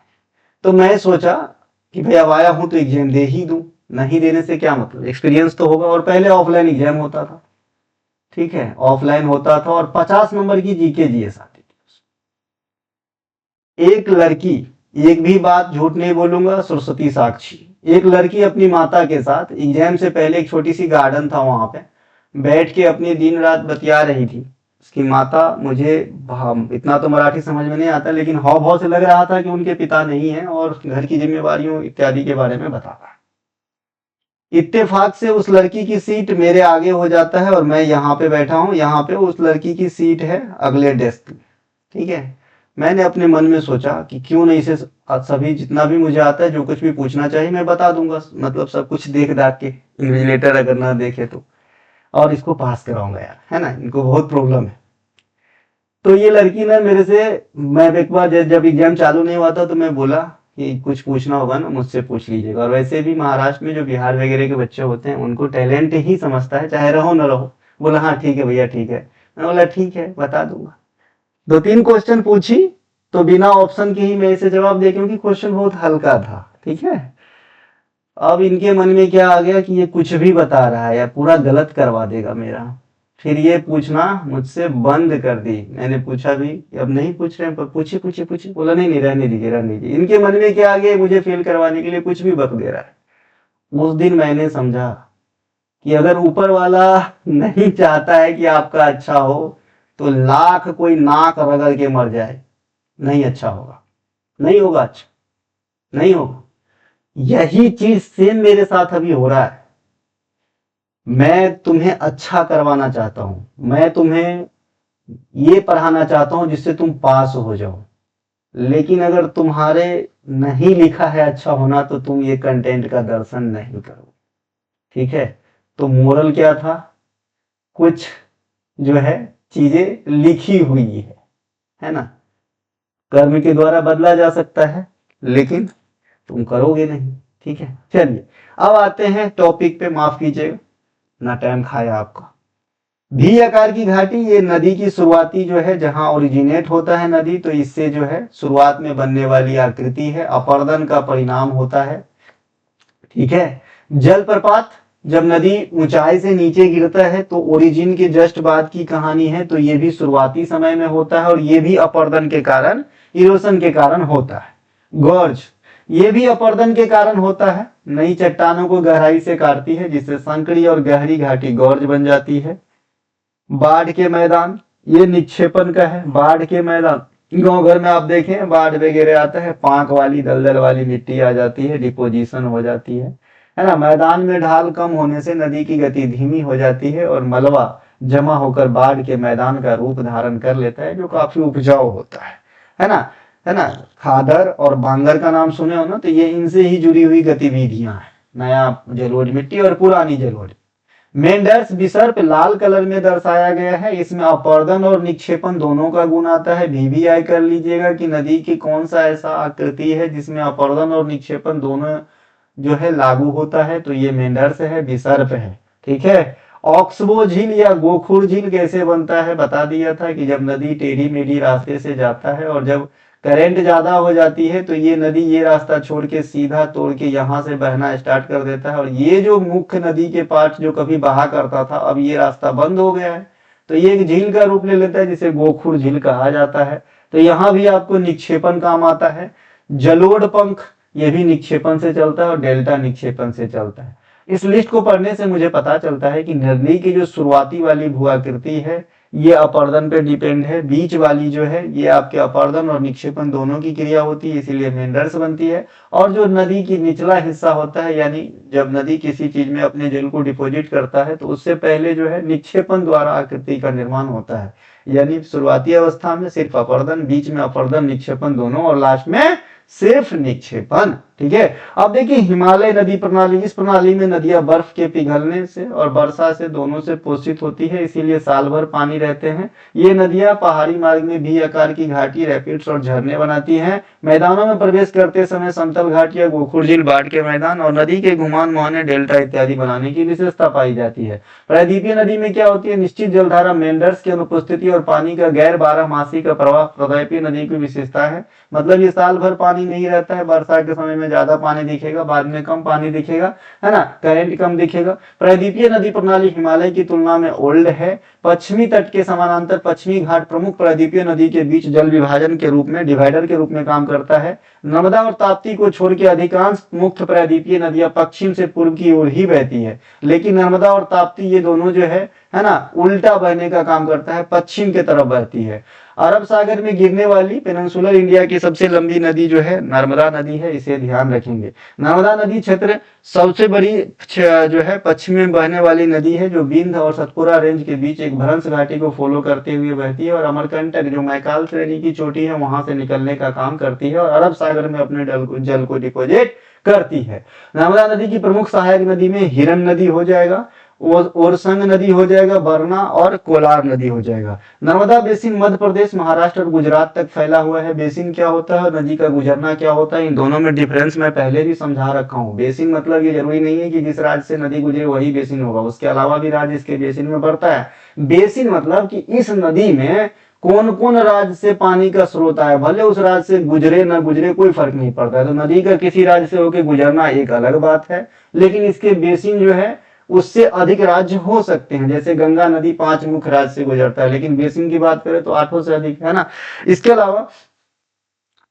तो मैं सोचा कि भाई अब आया हूं तो एग्जाम दे ही दूं, नहीं देने से क्या मतलब, एक्सपीरियंस तो होगा। और पहले ऑफलाइन एग्जाम होता था, ठीक है, ऑफलाइन होता था और 50 नंबर की जीके जीएस आती थी। एक लड़की, एक भी बात झूठ नहीं बोलूंगा, सरस्वती साक्षी, एक लड़की अपनी माता के साथ एग्जाम से पहले, एक छोटी सी गार्डन था वहां पे, बैठ के अपनी दिन रात बतिया रही थी। उसकी माता, मुझे इतना तो मराठी समझ में नहीं आता, लेकिन हाव भाव से लग रहा था कि उनके पिता नहीं है और घर की जिम्मेवारियों इत्यादि के बारे में बता रहा है। इत्तेफाक से उस लड़की की सीट मेरे आगे हो जाता है और मैं यहाँ पे बैठा हूँ, यहाँ पे उस लड़की की सीट है अगले डेस्क में, ठीक है। मैंने अपने मन में सोचा कि क्यों नहीं इसे सभी जितना भी मुझे आता है, जो कुछ भी पूछना चाहिए मैं बता दूंगा, मतलब सब कुछ देख दाख के, इन्विजिलेटर अगर ना देखे तो, और इसको पास कराऊंगा यार, है ना, इनको बहुत प्रॉब्लम है। तो ये लड़की ना मेरे से, मैं एक बार जब एग्जाम चालू नहीं हुआ था तो मैं बोला कि कुछ पूछना होगा ना मुझसे पूछ लीजिएगा। और वैसे भी महाराष्ट्र में जो बिहार वगैरह के बच्चे होते हैं उनको टैलेंट ही समझता है, चाहे रहो ना रहो। बोला हाँ ठीक है भैया ठीक है। मैं बोला ठीक है बता दूंगा। 2-3 क्वेश्चन पूछी तो बिना ऑप्शन के ही मैं इसे जवाब दे, क्योंकि क्वेश्चन बहुत हल्का था, ठीक है। अब इनके मन में क्या आ गया कि ये कुछ भी बता रहा है या पूरा गलत करवा देगा मेरा। फिर ये पूछना मुझसे बंद कर दी। मैंने पूछा भी, अब नहीं पूछ रहे हैं, पर पूछे पूछे पूछे, बोला नहीं नहीं रहने दीजिए रहने दीजिए। इनके मन में क्या आ गया, मुझे फेल करवाने के लिए कुछ भी बक दे रहा है। उस दिन मैंने समझा कि अगर ऊपर वाला नहीं चाहता है कि आपका अच्छा हो तो लाख कोई नाक रगड़ के मर जाए, नहीं अच्छा होगा, नहीं होगा अच्छा, नहीं होगा। यही चीज सेम मेरे साथ अभी हो रहा है। मैं तुम्हें अच्छा करवाना चाहता हूं, मैं तुम्हें ये पढ़ाना चाहता हूं जिससे तुम पास हो जाओ, लेकिन अगर तुम्हारे नहीं लिखा है अच्छा होना तो तुम ये कंटेंट का दर्शन नहीं करो, ठीक है। तो मोरल क्या था, कुछ जो है चीजें लिखी हुई है ना, कर्म के द्वारा बदला जा सकता है, लेकिन तुम करोगे नहीं, ठीक है। चलिए अब आते हैं टॉपिक पे, माफ कीजिएगा ना टाइम खाया आपका। भी आकार की घाटी, ये नदी की शुरुआती जो है जहां ओरिजिनेट होता है नदी, तो इससे जो है शुरुआत में बनने वाली आकृति है, अपर्दन का परिणाम होता है, ठीक है। जलप्रपात, जब नदी ऊंचाई से नीचे गिरता है तो ओरिजिन के जस्ट बाद की कहानी है, तो ये भी शुरुआती समय में होता है और ये भी अपर्दन के कारण, इरोशन के कारण होता है। गॉर्ज, ये भी अपर्दन के कारण होता है, नई चट्टानों को गहराई से काटती है जिससे संकरी और गहरी घाटी गॉर्ज बन जाती है। बाढ़ के मैदान, ये निक्षेपण का है। बाढ़ के मैदान, गांव घर में आप देखें बाढ़ वगैरह आता है, पांक वाली दलदल वाली मिट्टी आ जाती है, डिपोजिशन हो जाती है ना। मैदान में ढाल कम होने से नदी की गति धीमी हो जाती है और मलबा जमा होकर बाढ़ के मैदान का रूप धारण कर लेता है, जो काफी उपजाऊ होता है ना, है ना। खादर और बांगर का नाम सुने हो ना, तो ये इनसे ही जुड़ी हुई गतिविधियां हैं, नया जलोढ़ मिट्टी और पुरानी जलोढ़। मेंडर्स विसर्प लाल कलर में दर्शाया गया है, इसमें अपर्दन और निक्षेपण दोनों का गुण आता है। वीवीआई कर लीजिएगा कि नदी की कौन सा ऐसा आकृति है जिसमें अपर्दन और निक्षेपण दोनों जो है लागू होता है, तो ये मेंडर्स है, विसर्प है, ठीक है। ऑक्सबो झील या गोखुर झील कैसे बनता है बता दिया था कि जब नदी टेढ़ी मेढ़ी रास्ते से जाता है और जब करंट ज्यादा हो जाती है तो ये नदी ये रास्ता छोड़ के सीधा तोड़ के यहाँ से बहना स्टार्ट कर देता है, और ये जो मुख्य नदी के पार्ट जो कभी बहा करता था अब ये रास्ता बंद हो गया है, तो ये एक झील का रूप ले लेता है जिसे गोखुर झील कहा जाता है। तो यहाँ भी आपको निक्षेपण काम आता है। जलोढ़ पंख, ये भी निक्षेपण से चलता है और डेल्टा निक्षेपण से चलता है। इस लिस्ट को पढ़ने से मुझे पता चलता है कि नदी की जो शुरुआती वाली भूआकृति है ये अपर्दन पे डिपेंड है, बीच वाली जो है ये आपके अपर्दन और निक्षेपण दोनों की क्रिया होती है, इसीलिए मेंडर्स बनती है। और जो नदी की निचला हिस्सा होता है, यानी जब नदी किसी चीज में अपने जल को डिपोजिट करता है तो उससे पहले जो है निक्षेपण द्वारा आकृति का निर्माण होता है, यानी शुरुआती अवस्था में सिर्फ अपर्दन, बीच में अपर्दन निक्षेपण दोनों, और लास्ट में सिर्फ निक्षेपण। ठीक है, अब देखिए हिमालय नदी प्रणाली, इस प्रणाली में नदियां बर्फ के पिघलने से और वर्षा से दोनों से पोषित होती है, इसीलिए साल भर पानी रहते हैं। ये नदियां पहाड़ी मार्ग में भी आकार की घाटी, रैपिड्स और झरने बनाती हैं। मैदानों में प्रवेश करते समय समतल घाटियां, गोखुर झील, बाढ़ के मैदान और नदी के घुमान मुहाने, डेल्टा इत्यादि बनाने की विशेषता पाई जाती है। प्रायद्वीपीय नदी में क्या होती है, निश्चित जलधारा मेंडर्स की अनुपस्थिति और पानी का गैर बारहमासी का प्रवाह प्रायद्वीपीय नदी की विशेषता है। मतलब ये साल भर पानी नहीं रहता है, वर्षा के समय में ज्यादा पानी दिखेगा, बाद में कम पानी दिखेगा, है ना, करंट कम दिखेगा। प्रायद्वीपीय नदी प्रणाली हिमालय की तुलना में ओल्ड है। पश्चिमी तट के समानांतर पश्चिमी घाट प्रमुख प्रायद्वीपीय नदी के बीच जल विभाजन के रूप में, डिवाइडर के रूप में काम करता है। नर्मदा और ताप्ती को छोड़ के अधिकांश मुख्य प्रायद्वीपीय नदियां पश्चिम से पूर्व की ओर ही बहती है, लेकिन नर्मदा और ताप्ती ये दोनों जो है ना, उल्टा बहने का काम करता है, पश्चिम की तरफ बहती है। अरब सागर में गिरने वाली पेनिनसुलर इंडिया की सबसे लंबी नदी जो है नर्मदा नदी है, इसे ध्यान रखेंगे। नर्मदा नदी क्षेत्र सबसे बड़ी जो है पश्चिम में बहने वाली नदी है, जो विंध्य और सतपुरा रेंज के बीच एक भ्रंश घाटी को फॉलो करते हुए बहती है और अमरकंटक जो मैकाल श्रेणी की चोटी है वहां से निकलने का काम करती है और अरब सागर में अपने जल को डिपोजिट करती है। नर्मदा नदी की प्रमुख सहायक नदी में हिरन नदी हो जाएगा, ओरसंग नदी हो जाएगा, बरना और कोलार नदी हो जाएगा। नर्मदा बेसिन मध्य प्रदेश, महाराष्ट्र और गुजरात तक फैला हुआ है। बेसिन क्या होता है, नदी का गुजरना क्या होता है, इन दोनों में डिफरेंस मैं पहले भी समझा रखा हूँ। बेसिन मतलब ये जरूरी नहीं है कि जिस राज्य से नदी गुजरे वही बेसिन होगा, उसके अलावा भी राज्य इसके बेसिन में पड़ता है। बेसिन मतलब कि इस नदी में कौन कौन राज्य से पानी का स्रोत आया, भले उस राज्य से गुजरे न गुजरे कोई फर्क नहीं पड़ता है। तो नदी का किसी राज्य से होकर गुजरना एक अलग बात है, लेकिन इसके बेसिन जो है उससे अधिक राज्य हो सकते हैं। जैसे गंगा नदी 5 मुख्य राज्य से गुजरता है, लेकिन बेसिन की बात करें तो 8 से अधिक, है ना। इसके अलावा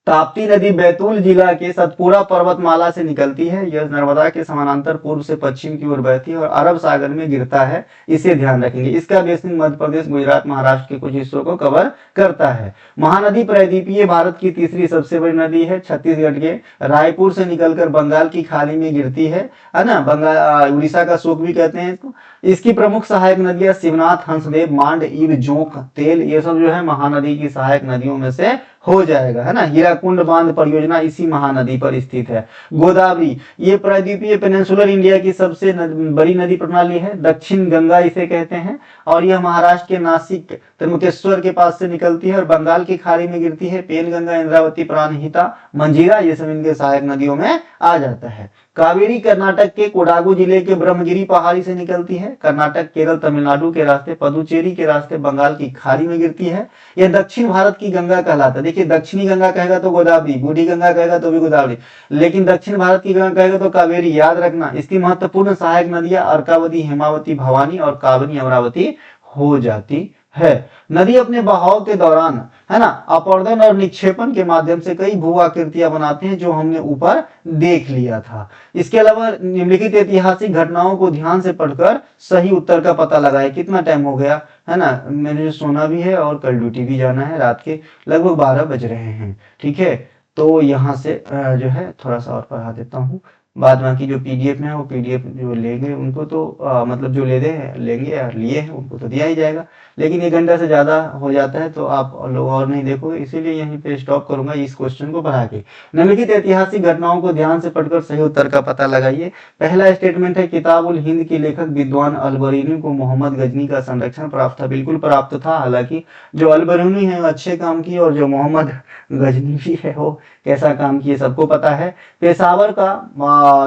ताप्ती नदी बैतूल जिला के सतपुरा पर्वतमाला से निकलती है। यह नर्मदा के समानांतर पूर्व से पश्चिम की ओर बहती है और अरब सागर में गिरता है, इसे ध्यान रखेंगे। इसका बेसिन मध्य प्रदेश, गुजरात, महाराष्ट्र के कुछ हिस्सों को कवर करता है। महानदी प्रायद्वीपीय भारत की तीसरी सबसे बड़ी नदी है। छत्तीसगढ़ के रायपुर से निकलकर बंगाल की खाड़ी में गिरती है ना, बंगाल उड़ीसा का शोक भी कहते हैं इसको। इसकी प्रमुख सहायक नदियां शिवनाथ, हंसदेव, मांड, ईब, जोंक, तेल, ये सब जो है महानदी की सहायक नदियों में से हो जाएगा, है ना। हीराकुंड बांध परियोजना इसी महानदी पर स्थित है। गोदावरी ये प्रायद्वीपीय पेनिनसुलर इंडिया की सबसे बड़ी नदी प्रणाली है। दक्षिण गंगा इसे कहते हैं और यह महाराष्ट्र के नासिक त्र्यंबकेश्वर के पास से निकलती है और बंगाल की खाड़ी में गिरती है। पेन गंगा, इंद्रावती, प्राणहिता, मंजीरा ये सब इनके सहायक नदियों में आ जाता है। कावेरी कर्नाटक के कोडागु जिले के ब्रह्मगिरी पहाड़ी से निकलती है। कर्नाटक, केरल, तमिलनाडु के रास्ते, पुदुचेरी के रास्ते बंगाल की खाड़ी में गिरती है। यह दक्षिण भारत की गंगा कहलाता है। देखिए दक्षिणी गंगा कहेगा तो गोदावरी, बूढ़ी गंगा कहेगा तो भी गोदावरी, लेकिन दक्षिण भारत की गंगा कहेगा तो कावेरी, याद रखना। इसकी महत्वपूर्ण सहायक नदियां अर्कावती, हेमावती, भवानी और काबनी, अमरावती हो जाती है। नदी अपने बहाव के दौरान, है ना, अपरदन और निक्षेपण के माध्यम से कई भू आकृतियां बनाते हैं, जो हमने ऊपर देख लिया था। इसके अलावा निम्नलिखित ऐतिहासिक घटनाओं को ध्यान से पढ़कर सही उत्तर का पता लगाएं। कितना टाइम हो गया, है ना, मैंने सोना भी है और कल ड्यूटी भी जाना है, रात के लगभग 12 बज रहे हैं। ठीक है, तो यहाँ से जो है थोड़ा सा और पढ़ा देता हूँ। बाद बाकी जो पीडीएफ में है वो पीडीएफ जो लेंगे उनको तो मतलब जो लेंगे या लिए हैं उनको तो दिया ही जाएगा, लेकिन 1 घंटा से ज्यादा हो जाता है तो आप लोग और नहीं देखोगे, इसीलिए यहीं पे स्टॉप करूंगा इस क्वेश्चन को पढ़ा के। निम्नलिखित ऐतिहासिक घटनाओं को ध्यान से पढ़कर सही उत्तर का पता लगाइए। पहला स्टेटमेंट है, किताब उल हिंद के लेखक विद्वान अल-बरूनी को मोहम्मद गजनी का संरक्षण प्राप्त था। बिल्कुल प्राप्त था, हालांकि जो अल-बरूनी है अच्छे काम किए और जो मोहम्मद गजनी भी है वो कैसा काम किए सबको पता है। पेशावर का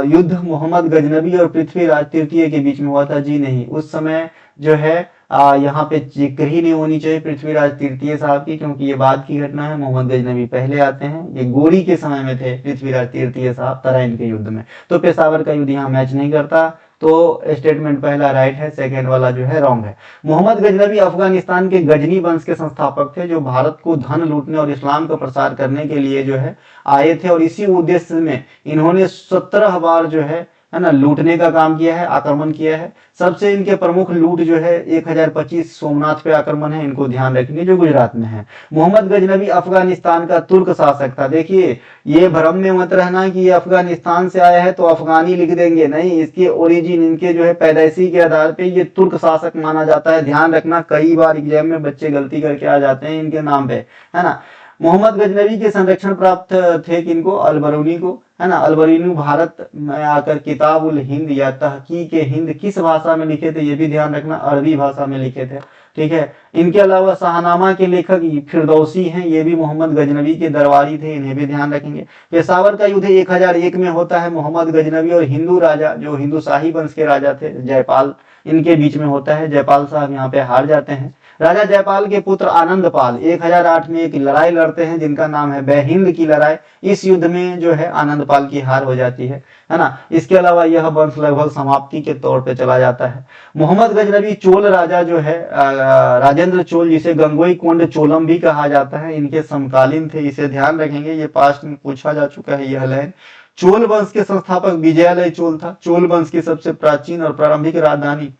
युद्ध मोहम्मद गजनबी और पृथ्वीराज तृतीय के बीच में हुआ था। जी नहीं, उस समय जो है यहाँ पे जिक्र ही नहीं होनी चाहिए पृथ्वीराज तृतीय साहब की, क्योंकि ये बाद की घटना है। मोहम्मद गजनबी पहले आते हैं, ये गोरी के समय में थे पृथ्वीराज तृतीय साहब तराइन के युद्ध में, तो पेशावर का युद्ध यहाँ मैच नहीं करता। तो स्टेटमेंट पहला राइट है, सेकंड वाला जो है रॉन्ग है। मोहम्मद गजनबी अफगानिस्तान के गजनी वंश के संस्थापक थे, जो भारत को धन लूटने और इस्लाम का प्रसार करने के लिए जो है आए थे और इसी उद्देश्य में इन्होंने 17 बार जो है ना लूटने का काम किया है, आक्रमण किया है। सबसे इनके प्रमुख लूट जो है 1025 सोमनाथ पे आक्रमण है, इनको ध्यान रखेंगे, जो गुजरात में है। मोहम्मद गजनबी अफगानिस्तान का तुर्क शासक था। देखिए ये भ्रम में मत रहना कि ये अफगानिस्तान से आया है तो अफगानी लिख देंगे, नहीं, इसके ओरिजिन, इनके जो है पैदाइशी के आधार पे ये तुर्क शासक माना जाता है। ध्यान रखना, कई बार एग्जाम में बच्चे गलती करके आ जाते हैं इनके नाम पे, है ना। मोहम्मद गजनवी के संरक्षण प्राप्त थे किनको, अलबरूनी को, है ना। अलबरूनी भारत में आकर किताब उल हिंद या तहकीक हिंद किस भाषा में लिखे थे, ये भी ध्यान रखना, अरबी भाषा में लिखे थे, ठीक है। इनके अलावा शाहनामा के लेखक फिरदौसी हैं, ये भी मोहम्मद गजनवी के दरबारी थे, इन्हें भी ध्यान रखेंगे। पेशावर का युद्ध 1001 में होता है, मोहम्मद गजनवी और हिंदू राजा जो हिंदू शाही वंश के राजा थे जयपाल, इनके बीच में होता है। जयपाल साहब यहाँ पे हार जाते हैं। राजा जयपाल के पुत्र आनंदपाल 1008 में एक लड़ाई लड़ते हैं जिनका नाम है बेहिंद की लड़ाई। इस युद्ध में जो है आनंदपाल की हार हो जाती है ना। इसके अलावा यह वंश लगभग समाप्ति के तौर पे चला जाता है। मोहम्मद गजनवी चोल राजा जो है राजेंद्र चोल, जिसे गंगोई कोंड चोलम भी कहा जाता है, इनके समकालीन थे, इसे ध्यान रखेंगे, ये पास्ट में पूछा जा चुका है यह लाइन। चोल वंश के संस्थापक विजयालय चोल था। चोल वंश की सबसे प्राचीन और प्रारंभिक राजधानी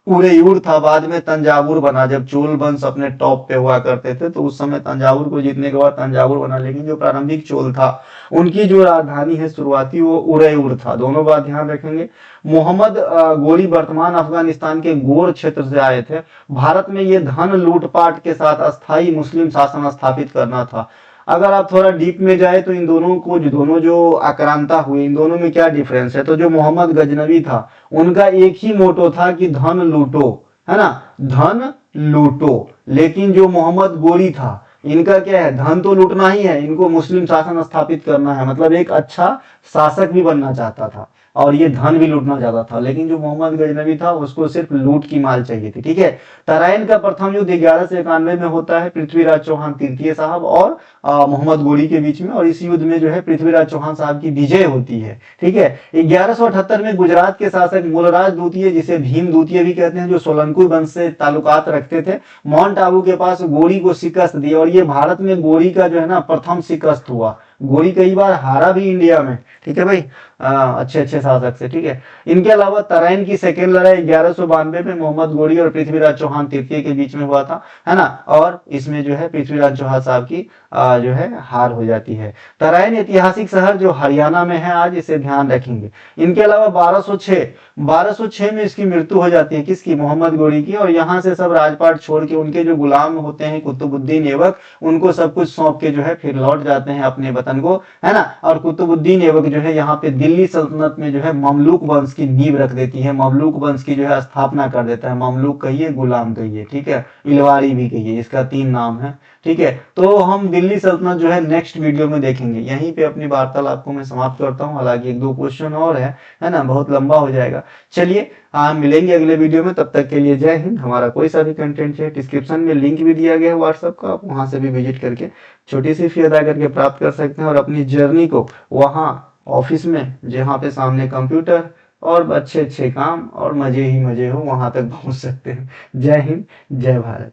उरेयूर था, बाद में तंजावुर बना। जब चोल वंश अपने टॉप पे हुआ करते थे तो उस समय तंजावुर को जीतने के बाद तंजावुर बना, लेकिन जो प्रारंभिक चोल था उनकी जो राजधानी है शुरुआती वो उरेयूर था। दोनों बात ध्यान रखेंगे। मोहम्मद गोरी वर्तमान अफगानिस्तान के गोर क्षेत्र से आए थे। भारत में ये धन लूटपाट के साथ अस्थायी मुस्लिम शासन स्थापित करना था। अगर आप थोड़ा डीप में जाए तो इन दोनों को दोनों जो आक्रांता हुए, इन दोनों में क्या डिफरेंस है। तो जो मोहम्मद गजनवी था उनका एक ही मोटो था कि धन लूटो, है ना, धन लूटो। लेकिन जो मोहम्मद गोरी था इनका क्या है, धन तो लूटना ही है, इनको मुस्लिम शासन स्थापित करना है, मतलब एक अच्छा शासक भी बनना चाहता था और ये धन भी लूटना चाहता था। लेकिन जो मोहम्मद गजनवी था उसको सिर्फ लूट की माल चाहिए थी, ठीक है। तराइन का प्रथम युद्ध 1191 में होता है पृथ्वीराज चौहान तृतीय साहब और मोहम्मद गोरी के बीच में, और इस युद्ध में जो है पृथ्वीराज चौहान साहब की विजय होती है, ठीक है। 1178 में गुजरात के शासक मूलराज द्वितीय, जिसे भीम द्वितीय भी कहते हैं, जो सोलंकी वंश से ताल्लुकात रखते थे, माउंट आबू के पास गोरी को शिकस्त दी, और ये भारत में गोरी का जो है ना प्रथम शिकस्त हुआ। गोरी कई बार हारा भी इंडिया में, ठीक है भाई, अच्छे अच्छे शासक से, ठीक है। इनके अलावा तराइन की सेकेंड लड़ाई 1192 में मोहम्मद गोरी और पृथ्वीराज चौहान तृतीय के बीच में हुआ था, है ना, और इसमें जो है पृथ्वीराज चौहान साहब की जो है हार हो जाती है। तराइन ऐतिहासिक शहर जो हरियाणा में है आज, इसे ध्यान रखेंगे। इनके अलावा 1206 में इसकी मृत्यु हो जाती है, किसकी, मोहम्मद गोरी की, और यहाँ से सब राजपाट छोड़ के उनके जो गुलाम होते हैं कुतुबुद्दीन ऐबक, उनको सब कुछ सौंप के जो है फिर लौट जाते हैं अपने वतन को, है ना। और कुतुबुद्दीन ऐबक जो है यहाँ पे दिल्ली सल्तनत में जो है ममलूक वंश की नींव रख देती है, ममलूक वंश की जो है स्थापना कर देता है। ममलूक कहिए, गुलाम कहिए, ठीक है, इलवारी भी कहिए, इसका 3 नाम है, ठीक है। तो हम दिल्ली सल्तनत जो है नेक्स्ट वीडियो में देखेंगे। यहीं पे अपनी वार्तालाप को मैं समाप्त करता हूँ, हालांकि 1-2 क्वेश्चन और है ना, बहुत लंबा हो जाएगा। चलिए मिलेंगे अगले वीडियो में, तब तक के लिए जय हिंद। हमारा कोई सा भी कंटेंट है डिस्क्रिप्शन में लिंक भी दिया गया है व्हाट्सएप का, आप वहां से भी विजिट करके छोटी सी फी अदा करके प्राप्त कर सकते हैं, और अपनी जर्नी को वहाँ ऑफिस में जहाँ पे सामने कंप्यूटर और अच्छे अच्छे काम और मजे ही मजे हो वहां तक पहुंच सकते हैं। जय हिंद, जय भारत।